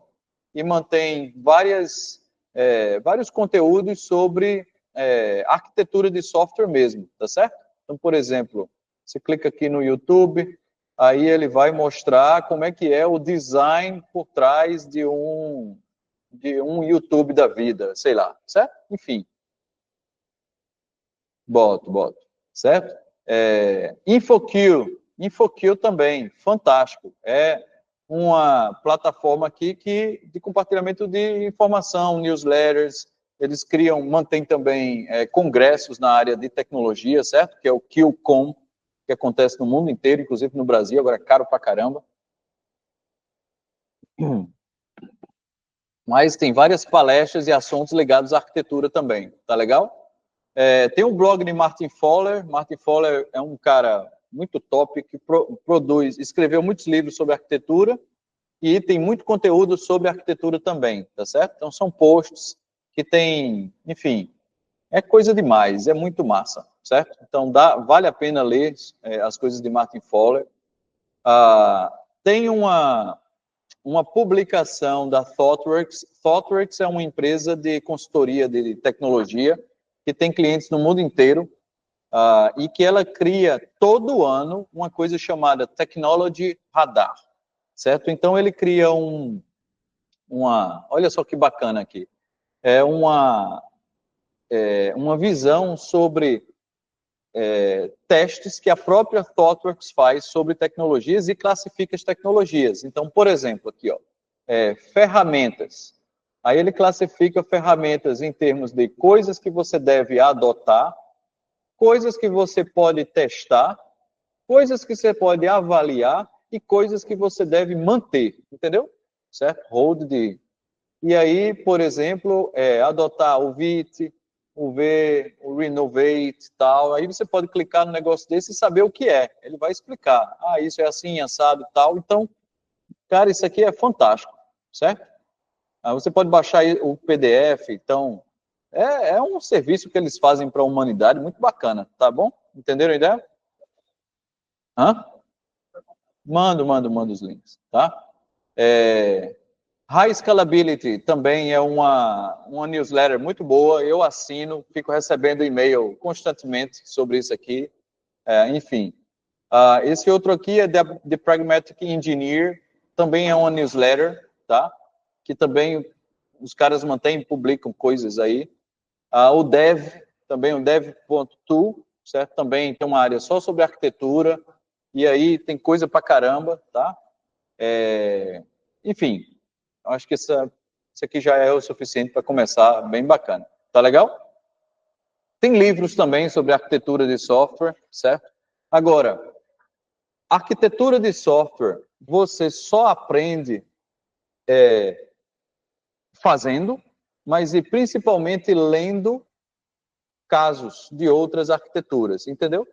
e mantém vários conteúdos sobre arquitetura de software mesmo, tá certo? Então, por exemplo, você clica aqui no YouTube, aí ele vai mostrar como é que é o design por trás de um YouTube da vida, sei lá, certo? Enfim. Boto, certo? InfoQ também, fantástico. É uma plataforma aqui de compartilhamento de informação, newsletters, eles mantêm também congressos na área de tecnologia, certo? Que é o QCon, que acontece no mundo inteiro, inclusive no Brasil, agora é caro pra caramba. Mas tem várias palestras e assuntos ligados à arquitetura também, tá legal? Tem um blog de Martin Fowler. Martin Fowler é um cara muito top, que escreveu muitos livros sobre arquitetura e tem muito conteúdo sobre arquitetura também, tá certo? Então, são posts que tem, enfim, é coisa demais, é muito massa, certo? Então, vale a pena ler as coisas de Martin Fowler. Tem uma publicação da ThoughtWorks. ThoughtWorks é uma empresa de consultoria de tecnologia que tem clientes no mundo inteiro e que ela cria todo ano uma coisa chamada Technology Radar, certo? Então, ele cria olha só que bacana aqui, uma visão sobre testes que a própria ThoughtWorks faz sobre tecnologias e classifica as tecnologias. Então, por exemplo, aqui, ferramentas. Aí ele classifica ferramentas em termos de coisas que você deve adotar, coisas que você pode testar, coisas que você pode avaliar e coisas que você deve manter, entendeu? Certo? E aí, por exemplo, adotar o VIT, o V, o Renovate e tal. Aí você pode clicar no negócio desse e saber o que é. Ele vai explicar. Isso é assim, assado e tal. Então, cara, isso aqui é fantástico, certo? Você pode baixar o PDF. Então, é um serviço que eles fazem para a humanidade muito bacana, tá bom? Entenderam a ideia? Mando os links, tá? High Scalability também é uma newsletter muito boa, eu assino, fico recebendo e-mail constantemente sobre isso aqui, enfim. Esse outro aqui é The Pragmatic Engineer, também é uma newsletter, tá? Que também os caras mantêm, publicam coisas aí. O Dev, também o Dev.to, certo? Também tem uma área só sobre arquitetura, e aí tem coisa pra caramba, tá? Enfim, acho que isso aqui já é o suficiente para começar, bem bacana. Tá legal? Tem livros também sobre arquitetura de software, certo? Agora, arquitetura de software, você só aprende fazendo, mas e principalmente lendo casos de outras arquiteturas, entendeu?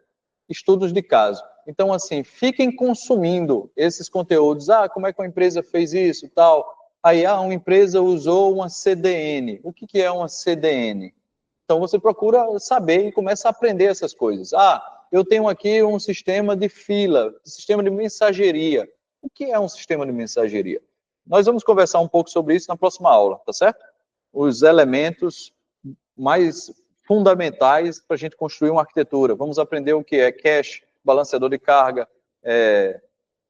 Estudos de caso. Então, assim, fiquem consumindo esses conteúdos. Como é que uma empresa fez isso e tal? Aí, uma empresa usou uma CDN. O que é uma CDN? Então, você procura saber e começa a aprender essas coisas. Eu tenho aqui um sistema de fila, sistema de mensageria. O que é um sistema de mensageria? Nós vamos conversar um pouco sobre isso na próxima aula, tá certo? os elementos mais fundamentais para a gente construir uma arquitetura. Vamos aprender o que é cache, balanceador de carga,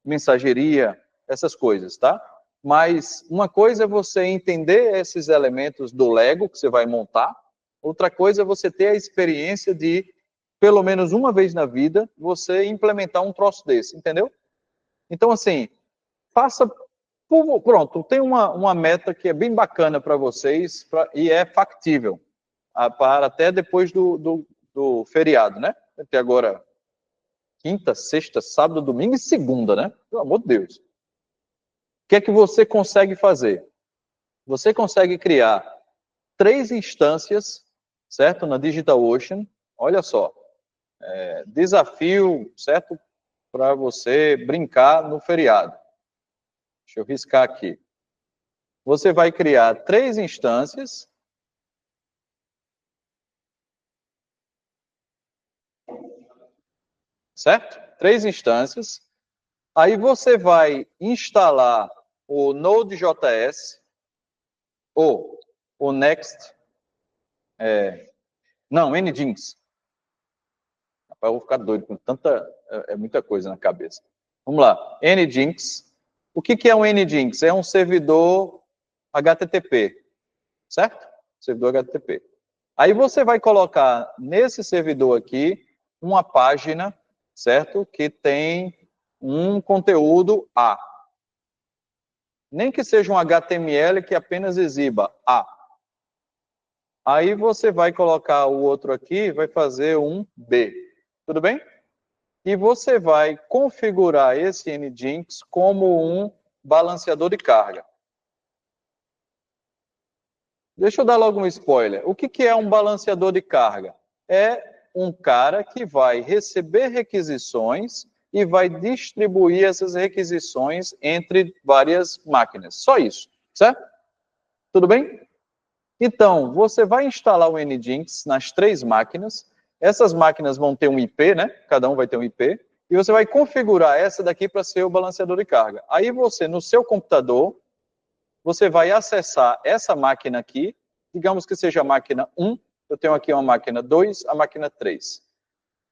mensageria, essas coisas, tá? Mas uma coisa é você entender esses elementos do Lego que você vai montar, outra coisa é você ter a experiência de, pelo menos uma vez na vida, você implementar um troço desse, entendeu? Então, assim, faça... Pronto, tem uma meta que é bem bacana para vocês e é factível para até depois do feriado, né? Até agora, quinta, sexta, sábado, domingo e segunda, né? Pelo amor de Deus. O que é que você consegue fazer? Você consegue criar 3 instâncias, certo? Na DigitalOcean. Olha só. Desafio, certo? Para você brincar no feriado. Deixa eu riscar aqui. Você vai criar 3 instâncias. Certo? 3 instâncias. Aí você vai instalar o Node.js ou o Next. Não, Nginx. Rapaz, eu vou ficar doido com tanta... muita coisa na cabeça. Vamos lá. Nginx. O que é um Nginx? É um servidor HTTP. Certo? Servidor HTTP. Aí você vai colocar nesse servidor aqui uma página, certo? Que tem um conteúdo A. Nem que seja um HTML que apenas exiba A. Aí você vai colocar o outro aqui, vai fazer um B. Tudo bem? E você vai configurar esse Nginx como um balanceador de carga. Deixa eu dar logo um spoiler. O que é um balanceador de carga? É um cara que vai receber requisições e vai distribuir essas requisições entre várias máquinas. Só isso, certo? Tudo bem? Então, você vai instalar o Nginx nas 3 máquinas. Essas máquinas vão ter um IP, né? Cada um vai ter um IP. E você vai configurar essa daqui para ser o balanceador de carga. Aí você, no seu computador, você vai acessar essa máquina aqui. Digamos que seja a máquina 1. Eu tenho aqui uma máquina 2, a máquina 3.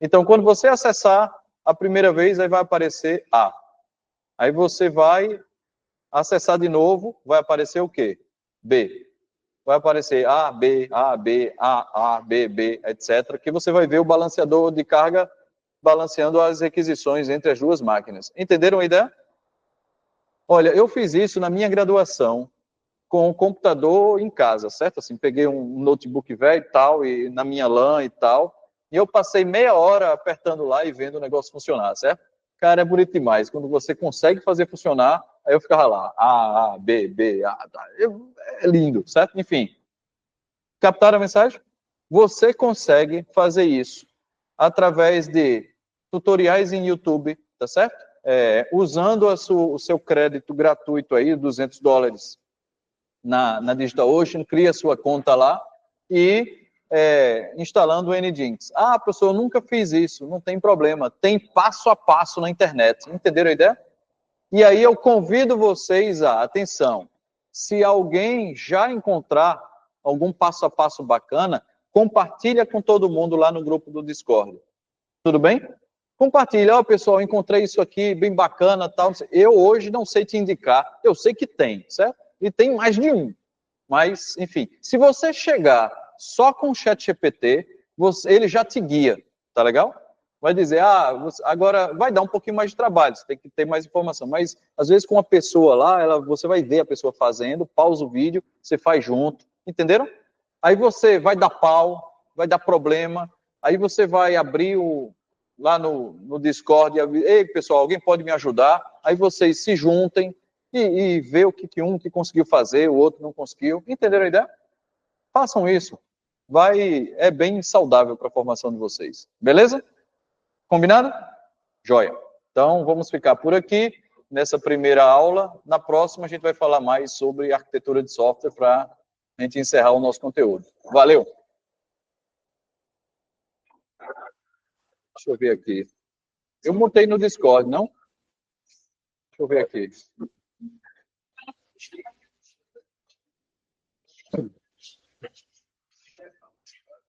Então, quando você acessar a primeira vez, aí vai aparecer A. Aí você vai acessar de novo, vai aparecer o quê? B. Vai aparecer A, B, A, B, A, B, B, etc. Que você vai ver o balanceador de carga balanceando as requisições entre as 2 máquinas. Entenderam a ideia? Olha, eu fiz isso na minha graduação com o computador em casa, certo? Assim, peguei um notebook velho e tal, e na minha LAN e tal, e eu passei meia hora apertando lá e vendo o negócio funcionar, certo? Cara, é bonito demais. Quando você consegue fazer funcionar, aí eu ficava lá, A, B, B, A, tá. É lindo, certo? Enfim. Captaram a mensagem? Você consegue fazer isso através de tutoriais em YouTube, tá certo? Usando o seu crédito gratuito aí, $200 na DigitalOcean, cria sua conta lá e instalando o Nginx. Ah, professor, eu nunca fiz isso. Não tem problema. Tem passo a passo na internet. Entenderam a ideia? E aí eu convido vocês a, atenção, se alguém já encontrar algum passo a passo bacana, compartilha com todo mundo lá no grupo do Discord. Tudo bem? Compartilha, pessoal, encontrei isso aqui, bem bacana, tal. Eu hoje não sei te indicar, eu sei que tem, certo? E tem mais de um. Mas, enfim, se você chegar só com o ChatGPT, ele já te guia, tá legal? Vai dizer, agora vai dar um pouquinho mais de trabalho, você tem que ter mais informação. Mas, às vezes, com uma pessoa lá, você vai ver a pessoa fazendo, pausa o vídeo, você faz junto, entenderam? Aí você vai dar pau, vai dar problema, aí você vai abrir lá no Discord, ei, pessoal, alguém pode me ajudar? Aí vocês se juntem e vê o que um que conseguiu fazer, o outro não conseguiu. Entenderam a ideia? Façam isso. É bem saudável para a formação de vocês. Beleza? Combinado? Joia. Então, vamos ficar por aqui nessa primeira aula. Na próxima, a gente vai falar mais sobre arquitetura de software para a gente encerrar o nosso conteúdo. Valeu! Deixa eu ver aqui. Eu montei no Discord, não? Deixa eu ver aqui.